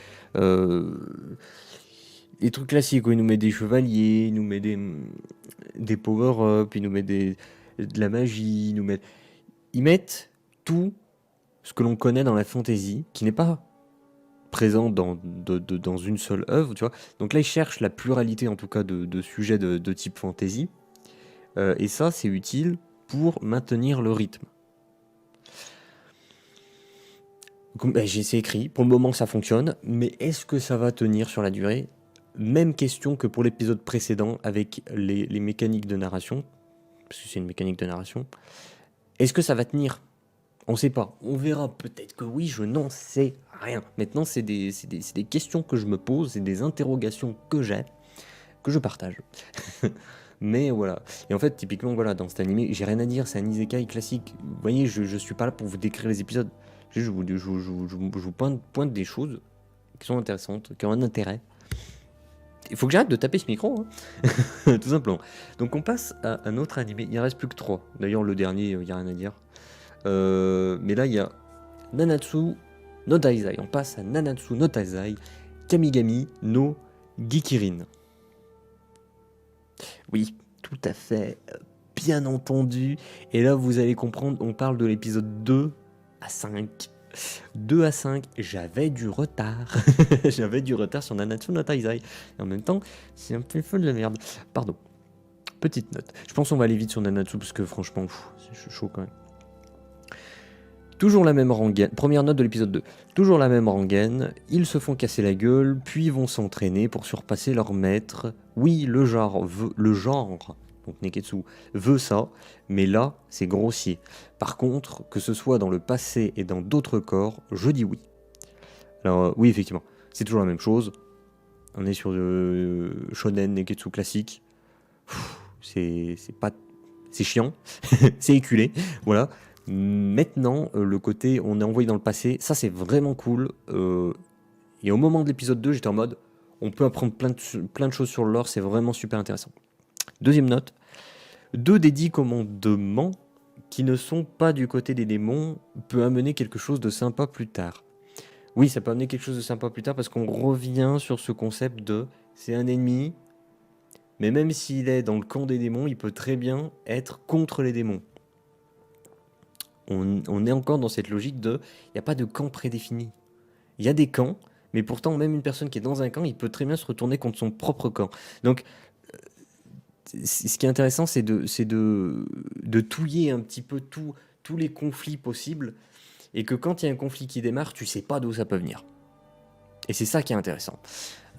trucs classiques, il nous met des chevaliers, il nous met des power-up, il nous met de la magie, ils mettent tout ce que l'on connaît dans la fantasy, qui n'est pas présent dans une seule œuvre, tu vois. Donc là, ils cherchent la pluralité, en tout cas, de sujets de type fantasy. Et ça, c'est utile pour maintenir le rythme. C'est écrit, pour le moment, ça fonctionne, mais est-ce que ça va tenir sur la durée ? Même question que pour l'épisode précédent avec les mécaniques de narration, parce que c'est une mécanique de narration. Est-ce que ça va tenir ? On ne sait pas. On verra. Peut-être que oui, je n'en sais rien. Maintenant, c'est des questions que je me pose, c'est des interrogations que j'ai, que je partage. Mais voilà. Et en fait, typiquement, voilà, dans cet animé, j'ai rien à dire, c'est un isekai classique. Vous voyez, je suis pas là pour vous décrire les épisodes. Je vous pointe des choses qui sont intéressantes, qui ont un intérêt. Il faut que j'arrête de taper ce micro, hein. Tout simplement. Donc on passe à un autre animé. Il en reste plus que 3. D'ailleurs, le dernier, il n'y a rien à dire. Mais là, il y a Nanatsu no Taizai. On passe à Nanatsu no Taizai Kamigami no Gikirin. Oui, tout à fait, bien entendu. Et là, vous allez comprendre, on parle de l'épisode 2 à 5. 2 à 5, j'avais du retard. J'avais du retard sur Nanatsu no Taizai. Et en même temps, c'est un peu de la merde. Pardon. Petite note. Je pense qu'on va aller vite sur Nanatsu parce que franchement, c'est chaud quand même. Toujours la même rengaine. Première note de l'épisode 2. Toujours la même rengaine. Ils se font casser la gueule, puis vont s'entraîner pour surpasser leur maître. Oui, le genre, donc Neketsu, veut ça, mais là, c'est grossier. Par contre, que ce soit dans le passé et dans d'autres corps, je dis oui. Alors, oui, effectivement, c'est toujours la même chose. On est sur le shonen Neketsu classique. C'est chiant, c'est éculé, voilà. Maintenant, le côté on est envoyé dans le passé, ça c'est vraiment cool. Et au moment de l'épisode 2, j'étais en mode on peut apprendre plein de choses sur le lore, c'est vraiment super intéressant. Deuxième note, 2 des 10 commandements qui ne sont pas du côté des démons peut amener quelque chose de sympa plus tard. Oui, ça peut amener quelque chose de sympa plus tard parce qu'on revient sur ce concept de c'est un ennemi, mais même s'il est dans le camp des démons, il peut très bien être contre les démons. On est encore dans cette logique de il n'y a pas de camp prédéfini. Il y a des camps, Mais pourtant, même une personne qui est dans un camp, il peut très bien se retourner contre son propre camp. Donc, ce qui est intéressant, c'est de touiller un petit peu tous les conflits possibles, et que quand il y a un conflit qui démarre, tu sais pas d'où ça peut venir. Et c'est ça qui est intéressant.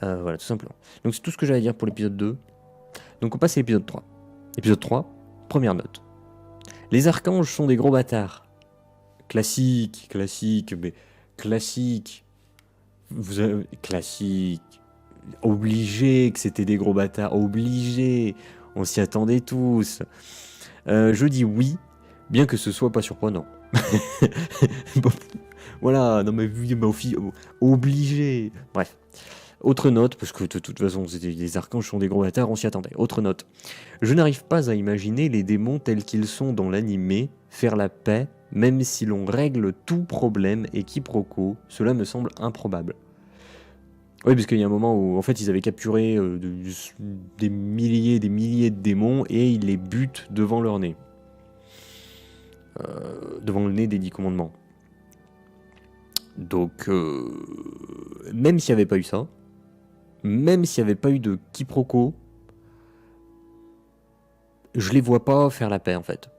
Voilà, tout simplement. Donc c'est tout ce que j'allais dire pour l'épisode 2. Donc on passe à l'épisode 3. Épisode 3, première note. Les archanges sont des gros bâtards. Classique, mais classique. Classique. Obligé que c'était des gros bâtards. Obligé. On s'y attendait tous. Je dis oui, bien que ce soit pas surprenant. Bon, voilà, non mais obligé. Bref. Autre note, parce que de toute façon, les archanges sont des gros bâtards, on s'y attendait. Autre note. Je n'arrive pas à imaginer les démons tels qu'ils sont dans l'animé faire la paix, même si l'on règle tout problème et quiproquo. Cela me semble improbable. Oui, parce qu'il y a un moment où, en fait, ils avaient capturé des milliers de démons et ils les butent devant leur nez. Devant le nez des 10 commandements. Donc, même s'il n'y avait pas eu ça, même s'il n'y avait pas eu de quiproquo, je les vois pas faire la paix, en fait.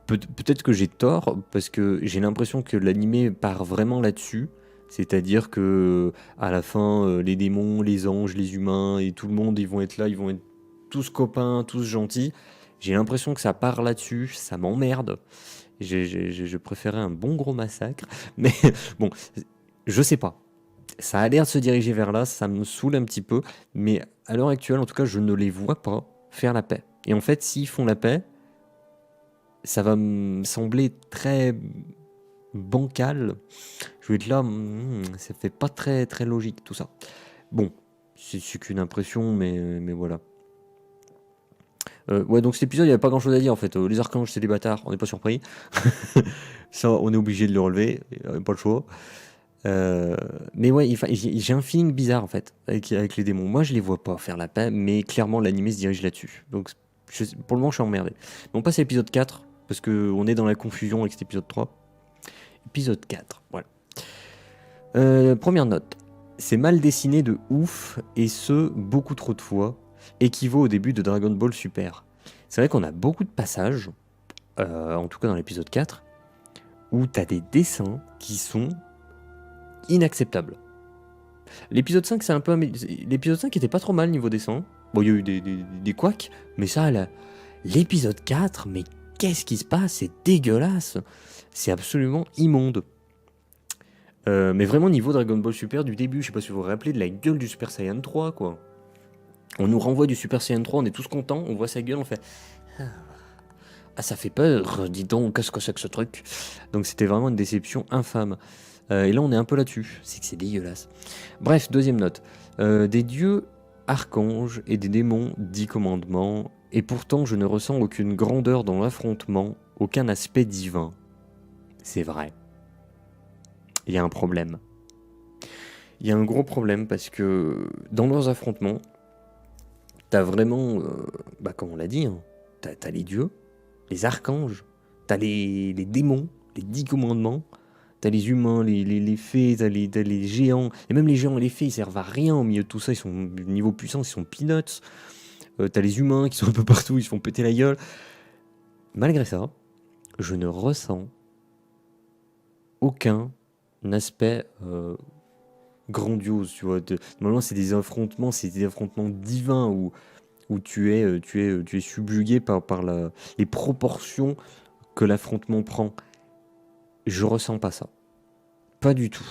Peut-être que j'ai tort, parce que j'ai l'impression que l'animé part vraiment là-dessus. C'est-à-dire que à la fin, les démons, les anges, les humains et tout le monde, ils vont être là, ils vont être tous copains, tous gentils. J'ai l'impression que ça part là-dessus, ça m'emmerde. Je préférais un bon gros massacre, mais bon, je sais pas. Ça a l'air de se diriger vers là, ça me saoule un petit peu, mais à l'heure actuelle, en tout cas, je ne les vois pas faire la paix. Et en fait, s'ils font la paix, ça va me sembler très bancal. Je vais être là, ça fait pas très très logique tout ça. Bon, c'est qu'une impression, mais voilà. Ouais, donc cet épisode, il n'y avait pas grand chose à dire en fait. Les archanges, c'est des bâtards, on n'est pas surpris. Ça, on est obligé de le relever, pas le choix. Mais ouais, j'ai un feeling bizarre en fait avec les démons. Moi, je les vois pas faire la paix, mais clairement, l'animé se dirige là-dessus. Donc, pour le moment, je suis emmerdé. Mais on passe à l'épisode 4, parce qu'on est dans la confusion avec cet épisode 3. Épisode 4, voilà. Première note. C'est mal dessiné de ouf, et ce, beaucoup trop de fois, équivaut au début de Dragon Ball Super. C'est vrai qu'on a beaucoup de passages, en tout cas dans l'épisode 4, où t'as des dessins qui sont inacceptables. L'épisode 5, c'est un peu... L'épisode 5 était pas trop mal niveau dessin. Bon, il y a eu des couacs, mais ça, là, l'épisode 4, mais qu'est-ce qui se passe? C'est dégueulasse. C'est absolument immonde. Mais vraiment niveau Dragon Ball Super du début, je sais pas si vous vous rappelez de la gueule du Super Saiyan 3, quoi. On nous renvoie du Super Saiyan 3, on est tous contents, on voit sa gueule, on fait... Ah, ça fait peur, dis donc, qu'est-ce que c'est que ce truc? Donc c'était vraiment une déception infâme. Et là, on est un peu là-dessus, c'est que c'est dégueulasse. Bref, deuxième note. Des dieux archanges et des démons 10 commandements, et pourtant je ne ressens aucune grandeur dans l'affrontement, aucun aspect divin. C'est vrai. Il y a un problème. Il y a un gros problème parce que dans leurs affrontements, t'as vraiment, comme on l'a dit, hein, t'as les dieux, les archanges, t'as les démons, les 10 commandements, t'as les humains, les fées, t'as les géants, et même les géants et les fées, ils servent à rien au milieu de tout ça, ils sont niveau puissance, ils sont peanuts. T'as les humains qui sont un peu partout, ils se font péter la gueule. Malgré ça, je ne ressens aucun aspect grandiose, tu vois. Normalement, c'est des affrontements divins où tu es subjugué par les proportions que l'affrontement prend. Je ressens pas ça. Pas du tout.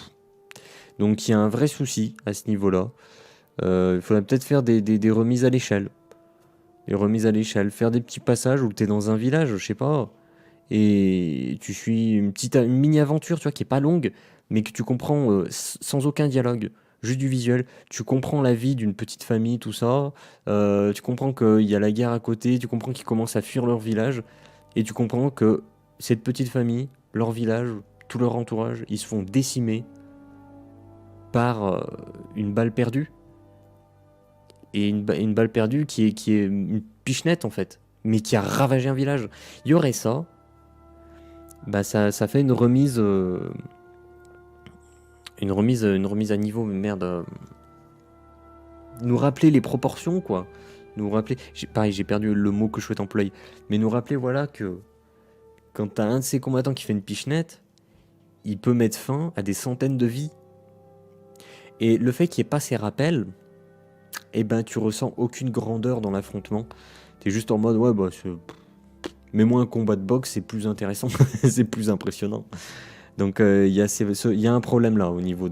Donc il y a un vrai souci à ce niveau-là. Il faudrait peut-être faire des remises à l'échelle. Des remises à l'échelle. Faire des petits passages où tu es dans un village, je sais pas, et tu suis une mini-aventure, tu vois, qui est pas longue, mais que tu comprends sans aucun dialogue. Juste du visuel. Tu comprends la vie d'une petite famille, tout ça. Tu comprends qu'il y a la guerre à côté. Tu comprends qu'ils commencent à fuir leur village. Et tu comprends que cette petite famille, leur village, tout leur entourage, ils se font décimer par une balle perdue. Et une balle perdue qui est une pichenette en fait, mais qui a ravagé un village. Il y aurait ça, bah ça fait une remise une remise à niveau, mais merde. Nous rappeler les proportions, quoi. Nous rappeler. Pareil, j'ai perdu le mot que je souhaite employer. Mais nous rappeler, voilà, que quand t'as un de ces combattants qui fait une pichenette, il peut mettre fin à des centaines de vies. Et le fait qu'il n'y ait pas ces rappels, eh ben, tu ressens aucune grandeur dans l'affrontement. T'es juste en mode, ouais, bah, mets-moi un combat de boxe, c'est plus intéressant, c'est plus impressionnant. Donc, il y a un problème là, au niveau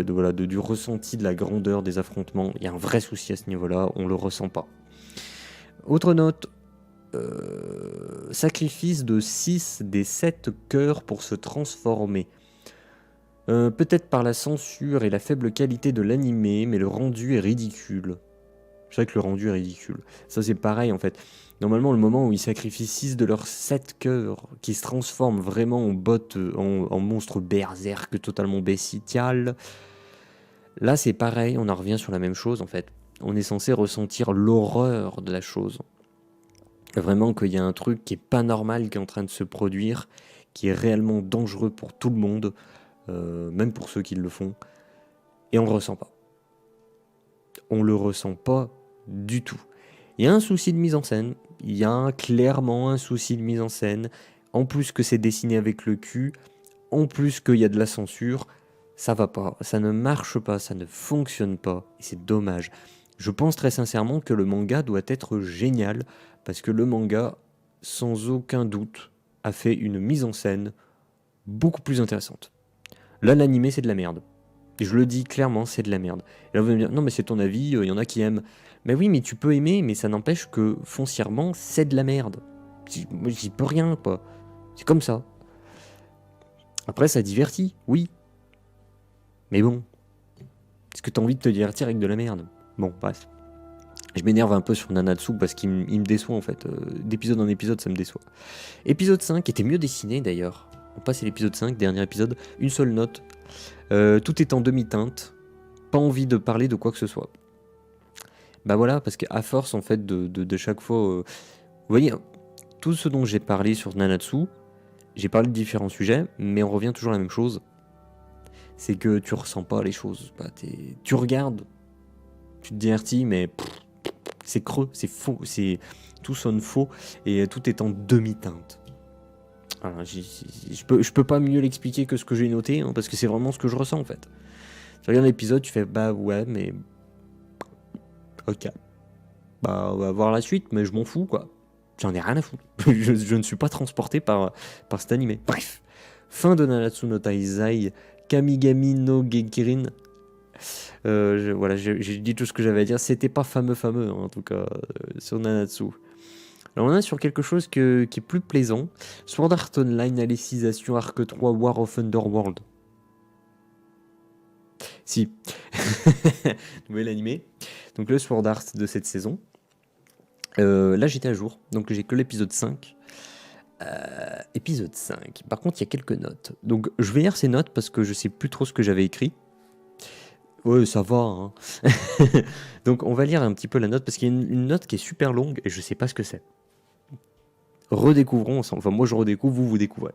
voilà, du ressenti de la grandeur des affrontements. Il y a un vrai souci à ce niveau-là, on le ressent pas. Autre note, sacrifice de 6 des 7 cœurs pour se transformer. Peut-être par la censure et la faible qualité de l'animé, mais le rendu est ridicule. C'est vrai que le rendu est ridicule. Ça c'est pareil en fait. Normalement le moment où ils sacrifient 6 de leurs 7 cœurs, qui se transforment vraiment en bottes, en monstres berserk totalement bestial, là c'est pareil, on en revient sur la même chose en fait. On est censé ressentir l'horreur de la chose. Vraiment qu'il y a un truc qui est pas normal qui est en train de se produire, qui est réellement dangereux pour tout le monde, même pour ceux qui le font, et on le ressent pas. On le ressent pas du tout. Il y a un souci de mise en scène, il y a clairement un souci de mise en scène, en plus que c'est dessiné avec le cul, en plus qu'il y a de la censure, ça va pas, ça ne marche pas, ça ne fonctionne pas, et c'est dommage. Je pense très sincèrement que le manga doit être génial, parce que le manga, sans aucun doute, a fait une mise en scène beaucoup plus intéressante. Là, l'animé, c'est de la merde. Et je le dis clairement, c'est de la merde. Et là, vous allez me dire, non, mais c'est ton avis, il y en a qui aiment. Mais oui, mais tu peux aimer, mais ça n'empêche que foncièrement, c'est de la merde. Moi, j'y peux rien, quoi. C'est comme ça. Après, ça divertit, oui. Mais bon, est-ce que t'as envie de te divertir avec de la merde? Bon, bref. Je m'énerve un peu sur Nanatsu parce qu'il me déçoit en fait. D'épisode en épisode, ça me déçoit. Épisode 5 était mieux dessiné d'ailleurs. On passe à l'épisode 5, dernier épisode. Une seule note. Tout est en demi-teinte. Pas envie de parler de quoi que ce soit. Bah voilà, parce qu'à force en fait de chaque fois... vous voyez, tout ce dont j'ai parlé sur Nanatsu, j'ai parlé de différents sujets, mais on revient toujours à la même chose. C'est que tu ressens pas les choses. Bah, tu regardes, tu te divertis, mais... c'est creux, c'est faux, tout sonne faux et tout est en demi-teinte. Voilà, je peux pas mieux l'expliquer que ce que j'ai noté, hein, parce que c'est vraiment ce que je ressens en fait. Tu regardes l'épisode, tu fais bah ouais, mais ok. Bah on va voir la suite, mais je m'en fous quoi. J'en ai rien à foutre. je ne suis pas transporté par cet animé. Bref, fin de Nanatsu no Taizai Kamigami no Gekirin. Voilà, j'ai dit tout ce que j'avais à dire. C'était pas fameux, hein, en tout cas, sur Nanatsu. Alors on est sur quelque chose qui est plus plaisant. Sword Art Online, Alicization, Arc 3, War of Underworld. Si. Nouvel animé. Donc le Sword Art de cette saison. Là j'étais à jour, donc j'ai que l'épisode 5. Épisode 5. Par contre, il y a quelques notes. Donc je vais lire ces notes parce que je sais plus trop ce que j'avais écrit. Ouais, ça va. Hein. Donc, on va lire un petit peu la note parce qu'il y a une note qui est super longue et je sais pas ce que c'est. Redécouvrons ensemble. Enfin, moi je redécouvre, vous découvrez.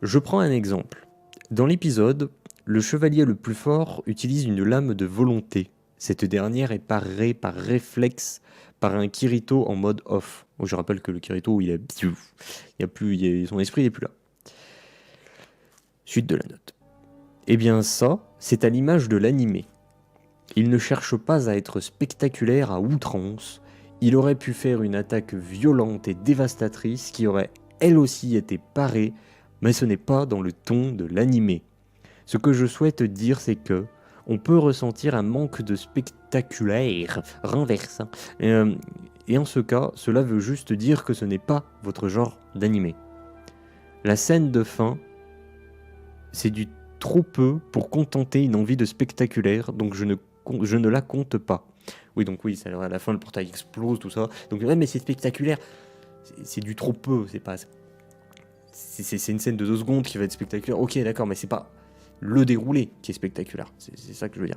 Je prends un exemple. Dans l'épisode, le chevalier le plus fort utilise une lame de volonté. Cette dernière est parée par réflexe par un Kirito en mode off. Je rappelle que le Kirito, son esprit n'est plus là. Suite de la note. Eh bien ça, c'est à l'image de l'animé. Il ne cherche pas à être spectaculaire à outrance, il aurait pu faire une attaque violente et dévastatrice qui aurait elle aussi été parée, mais ce n'est pas dans le ton de l'animé. Ce que je souhaite dire c'est que on peut ressentir un manque de spectaculaire renversant. Et en ce cas, cela veut juste dire que ce n'est pas votre genre d'animé. La scène de fin, c'est du trop peu pour contenter une envie de spectaculaire, donc je ne la compte pas. Oui, donc oui, ça, à la fin le portail explose, tout ça. Donc ouais, mais c'est spectaculaire. C'est du trop peu, c'est pas... C'est une scène de 2 secondes qui va être spectaculaire. Ok, d'accord, mais c'est pas le déroulé qui est spectaculaire. C'est ça que je veux dire.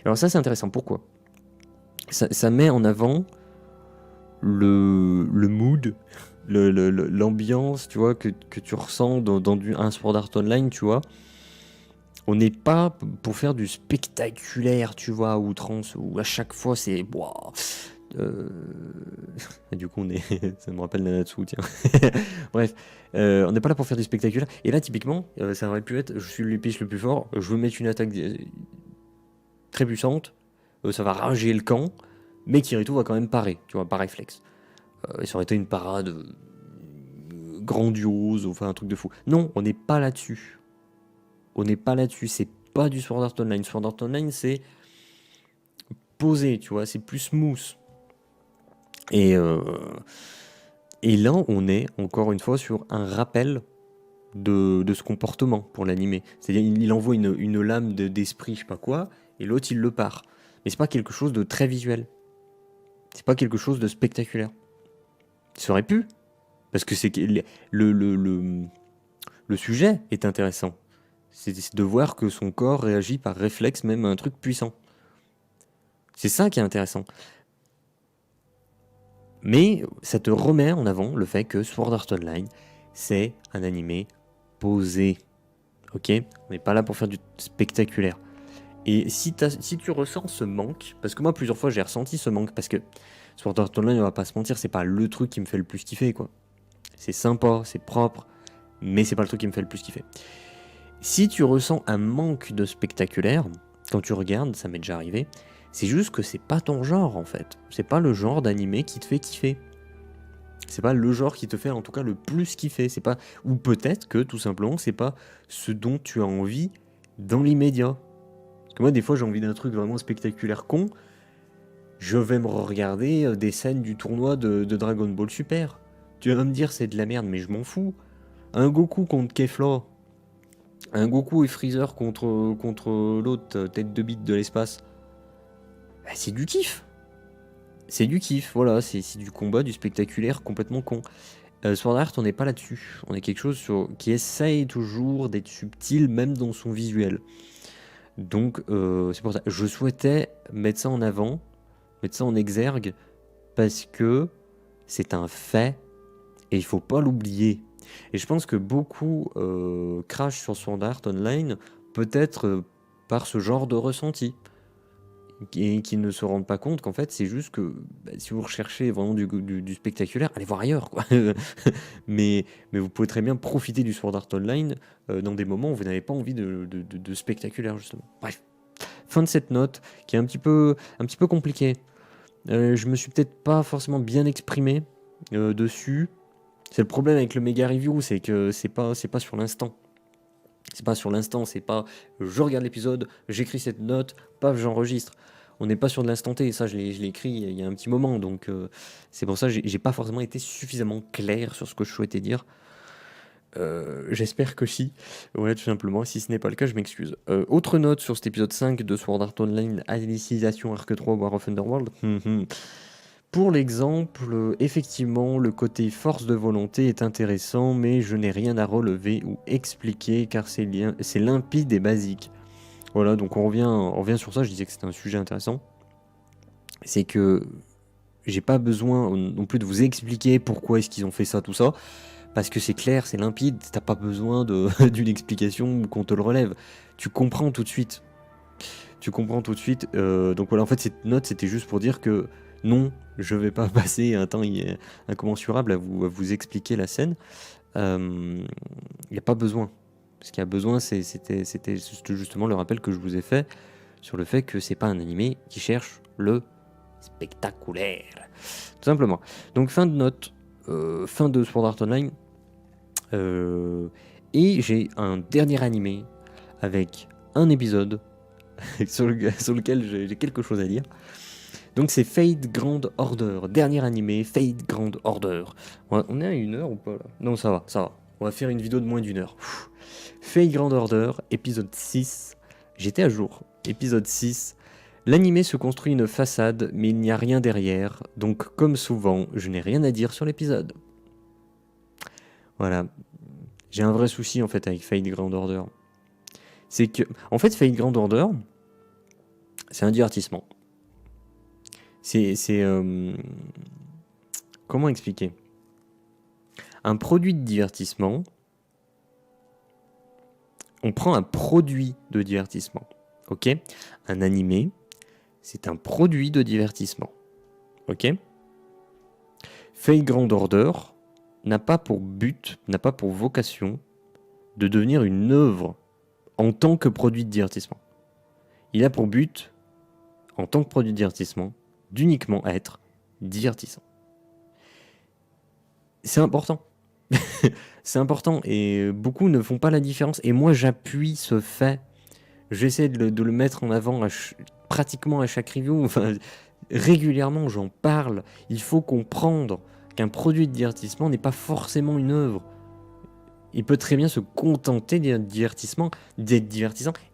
Alors ça, c'est intéressant. Pourquoi ? Ça met en avant le mood, l'ambiance, tu vois, que tu ressens dans un Sword Art Online, tu vois. On n'est pas pour faire du spectaculaire, tu vois, à outrance, où à chaque fois c'est... Boah, et du coup, ça me rappelle Nanatsu, tiens. Bref, on n'est pas là pour faire du spectaculaire. Et là, typiquement, ça aurait pu être, je suis l'épice le plus fort, je veux mettre une attaque très puissante, ça va rager le camp, mais Kirito va quand même parer, tu vois, par réflexe. Et ça aurait été une parade grandiose, enfin un truc de fou. Non, on n'est pas là-dessus. On n'est pas là-dessus, c'est pas du Sword Art Online. Sword Art Online, c'est posé, tu vois, c'est plus smooth. Et là, on est encore une fois sur un rappel de ce comportement pour l'animé. C'est-à-dire, il envoie une lame d'esprit, je sais pas quoi, et l'autre, il le part. Mais c'est pas quelque chose de très visuel. C'est pas quelque chose de spectaculaire. Ça aurait pu, parce que c'est le sujet est intéressant. C'est de voir que son corps réagit par réflexe même à un truc puissant. C'est ça qui est intéressant. Mais ça te remet en avant le fait que Sword Art Online, c'est un animé posé. Ok? On n'est pas là pour faire du spectaculaire. Et si tu ressens ce manque, parce que moi plusieurs fois j'ai ressenti ce manque, parce que Sword Art Online, on va pas se mentir, c'est pas le truc qui me fait le plus kiffer, quoi. C'est sympa, c'est propre, mais c'est pas le truc qui me fait le plus kiffer. Si tu ressens un manque de spectaculaire, quand tu regardes, ça m'est déjà arrivé, c'est juste que c'est pas ton genre en fait. C'est pas le genre d'animé qui te fait kiffer. C'est pas le genre qui te fait en tout cas le plus kiffer. C'est pas, ou peut-être que tout simplement c'est pas ce dont tu as envie dans l'immédiat. Parce que moi des fois j'ai envie d'un truc vraiment spectaculaire con. Je vais me regarder des scènes du tournoi de Dragon Ball Super. Tu vas me dire c'est de la merde, mais je m'en fous. Un Goku contre Kefla, un Goku et Freezer contre l'autre tête de bite de l'espace. Bah, c'est du kiff. C'est du kiff, voilà, c'est du combat, du spectaculaire complètement con. Sword Art, on n'est pas là-dessus. On est quelque chose qui essaye toujours d'être subtil, même dans son visuel. Donc, c'est pour ça. Je souhaitais mettre ça en avant, mettre ça en exergue, parce que c'est un fait et il faut pas l'oublier. Et je pense que beaucoup crachent sur Sword Art Online, peut-être par ce genre de ressenti. Et qui ne se rendent pas compte qu'en fait, c'est juste que si vous recherchez vraiment du spectaculaire, allez voir ailleurs, quoi. mais vous pouvez très bien profiter du Sword Art Online dans des moments où vous n'avez pas envie de spectaculaire, justement. Bref, fin de cette note qui est un petit peu compliquée. Je me suis peut-être pas forcément bien exprimé dessus. C'est le problème avec le méga review, c'est que c'est pas sur l'instant. C'est pas sur l'instant, c'est pas je regarde l'épisode, j'écris cette note, paf, j'enregistre. On n'est pas sur de l'instant T, et ça je l'ai écrit il y a un petit moment, donc c'est pour ça que j'ai pas forcément été suffisamment clair sur ce que je souhaitais dire. J'espère que si. Ouais, tout simplement. Si ce n'est pas le cas, je m'excuse. Autre note sur cet épisode 5 de Sword Art Online, Alicization Arc 3 War of Underworld. Pour l'exemple, effectivement, le côté force de volonté est intéressant, mais je n'ai rien à relever ou expliquer car c'est limpide et basique. Voilà, donc on revient sur ça, je disais que c'était un sujet intéressant. C'est que j'ai pas besoin non plus de vous expliquer pourquoi est-ce qu'ils ont fait ça, tout ça, parce que c'est clair, c'est limpide, t'as pas besoin d'une explication ou qu'on te le relève. Tu comprends tout de suite. Donc voilà, en fait, cette note, c'était juste pour dire que non, je vais pas passer un temps incommensurable à vous expliquer la scène. Il n'y a pas besoin. Ce qu'il y a besoin, c'était justement le rappel que je vous ai fait sur le fait que c'est pas un animé qui cherche le spectaculaire. Tout simplement. Donc fin de note, fin de Sword Art Online. Et j'ai un dernier animé avec un épisode sur lequel j'ai quelque chose à dire. Donc c'est Fate Grand Order, dernier animé, Fate Grand Order. On est à 1 heure ou pas là? Non, ça va. On va faire une vidéo de moins d'1 heure. Fate Grand Order, épisode 6. J'étais à jour. Épisode 6. L'animé se construit une façade, mais il n'y a rien derrière. Donc comme souvent, je n'ai rien à dire sur l'épisode. Voilà. J'ai un vrai souci en fait avec Fate Grand Order. C'est que, en fait, Fate Grand Order, c'est un divertissement. Comment expliquer? Un produit de divertissement On prend un produit de divertissement, ok? Un animé, c'est un produit de divertissement, ok? Fate Grand Order n'a pas pour but, n'a pas pour vocation de devenir une œuvre en tant que produit de divertissement. Il a pour but, en tant que produit de divertissement, d'uniquement être divertissant. C'est important. C'est important et beaucoup ne font pas la différence. Et moi, j'appuie ce fait. J'essaie de le mettre en avant pratiquement à chaque review. Enfin, régulièrement, j'en parle. Il faut comprendre qu'un produit de divertissement n'est pas forcément une œuvre. Il peut très bien se contenter d'être divertissant,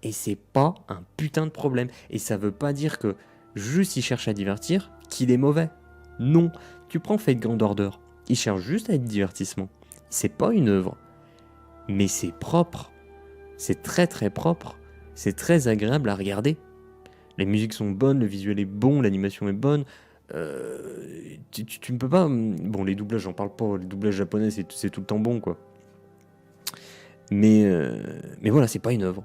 et c'est pas un putain de problème. Et ça veut pas dire que juste il cherche à divertir, qu'il est mauvais. Non, tu prends Fate Grand Order, il cherche juste à être divertissement. C'est pas une œuvre, mais c'est propre. C'est très très propre. C'est très agréable à regarder. Les musiques sont bonnes, le visuel est bon, l'animation est bonne. Tu ne peux pas... Bon, les doublages, j'en parle pas. Les doublages japonais, c'est tout le temps bon, quoi. Mais voilà, c'est pas une œuvre.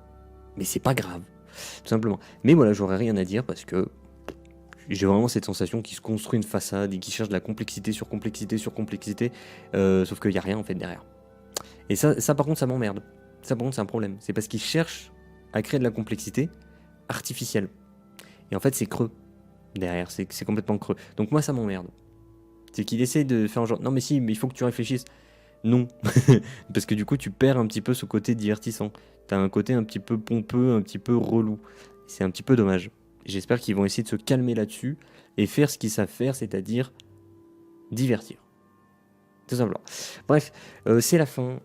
Mais c'est pas grave, tout simplement. Mais voilà, j'aurais rien à dire parce que j'ai vraiment cette sensation qu'il se construit une façade et qu'il cherche de la complexité sur complexité sur complexité, sauf qu'il n'y a rien en fait derrière. Et ça par contre, ça m'emmerde. Ça par contre, c'est un problème. C'est parce qu'il cherche à créer de la complexité artificielle. Et en fait, c'est creux derrière, c'est complètement creux. Donc moi, ça m'emmerde. C'est qu'il essaie de faire un genre, non mais si, mais il faut que tu réfléchisses. Non, parce que du coup tu perds un petit peu ce côté divertissant. T'as un côté un petit peu pompeux, un petit peu relou. C'est un petit peu dommage. J'espère qu'ils vont essayer de se calmer là-dessus et faire ce qu'ils savent faire, c'est-à-dire divertir. Tout simplement. Bref, c'est la fin.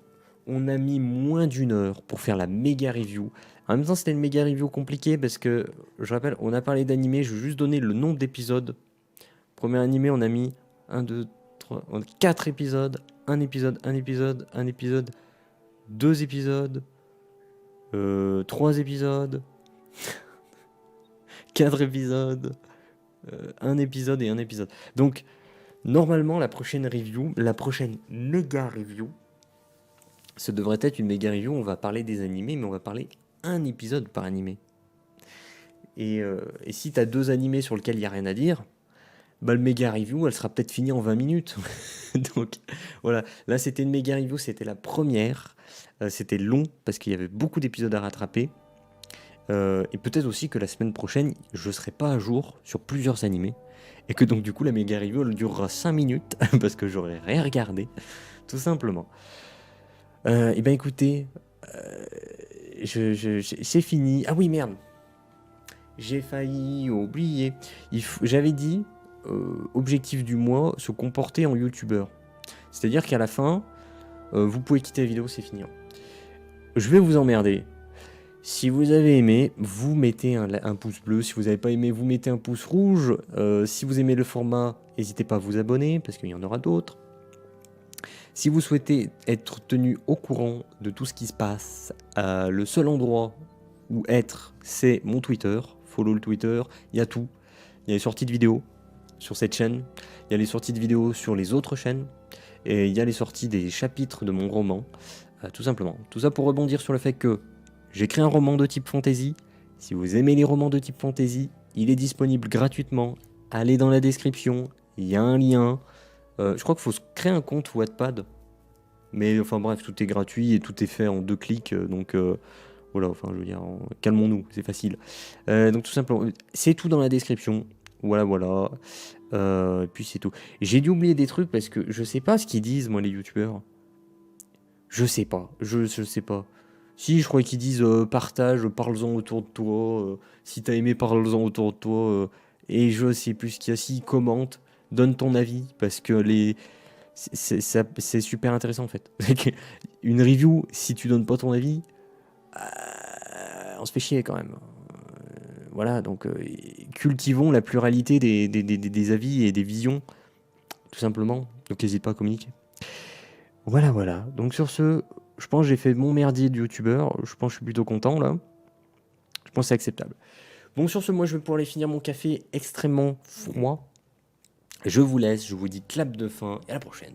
On a mis moins d'une heure pour faire la méga review. En même temps, c'était une méga review compliquée parce que, je rappelle, on a parlé d'animé, je vais juste donner le nombre d'épisodes. Premier animé, on a mis 1, 2, 3, 4 épisodes. Un épisode, 2 épisodes, 3 épisodes, 4 épisodes, un épisode et un épisode. Donc, normalement, la prochaine méga review, ce devrait être une méga review. On va parler des animés, mais on va parler un épisode par animé. Et si t'as 2 animés sur lesquels il n'y a rien à dire, bah, le méga review, elle sera peut-être finie en 20 minutes. Donc voilà, là c'était une méga review, c'était la première. C'était long parce qu'il y avait beaucoup d'épisodes à rattraper. Et peut-être aussi que la semaine prochaine, je serai pas à jour sur plusieurs animés. Et que donc du coup la méga review, elle durera 5 minutes parce que j'aurai rien regardé, tout simplement. Et ben écoutez, c'est fini. Ah oui, merde. J'ai failli oublier. J'avais dit, objectif du mois, se comporter en youtubeur. C'est-à-dire qu'à la fin, vous pouvez quitter la vidéo, c'est fini. Je vais vous emmerder. Si vous avez aimé, vous mettez un pouce bleu. Si vous n'avez pas aimé, vous mettez un pouce rouge. Si vous aimez le format, n'hésitez pas à vous abonner, parce qu'il y en aura d'autres. Si vous souhaitez être tenu au courant de tout ce qui se passe, le seul endroit où être, c'est mon Twitter. Follow le Twitter, il y a tout. Il y a les sorties de vidéos sur cette chaîne, il y a les sorties de vidéos sur les autres chaînes, et il y a les sorties des chapitres de mon roman, tout simplement. Tout ça pour rebondir sur le fait que j'écris un roman de type fantasy. Si vous aimez les romans de type fantasy, il est disponible gratuitement. Allez dans la description, il y a un lien. Je crois qu'il faut se créer un compte Wattpad. Mais enfin bref, tout est gratuit et tout est fait en 2 clics, donc... voilà, enfin je veux dire, calmons-nous, c'est facile. Donc tout simplement, c'est tout dans la description. Voilà. Et puis c'est tout. J'ai dû oublier des trucs parce que je sais pas ce qu'ils disent, moi, les youtubeurs. Je sais pas. Je sais pas. Si, je crois qu'ils disent partage, parle-en autour de toi. Si t'as aimé, parle-en autour de toi. Et je sais plus ce qu'il y a. Si, commente, donne ton avis. Parce que c'est super intéressant en fait. Une review, si tu donnes pas ton avis, on se fait chier quand même. Voilà, donc cultivons la pluralité des avis et des visions, tout simplement. Donc n'hésite pas à communiquer. Voilà. Donc sur ce, je pense que j'ai fait mon merdier de youtubeur. Je pense que je suis plutôt content là. Je pense que c'est acceptable. Bon, sur ce, moi je vais pouvoir aller finir mon café extrêmement froid. Je vous laisse, je vous dis clap de fin et à la prochaine.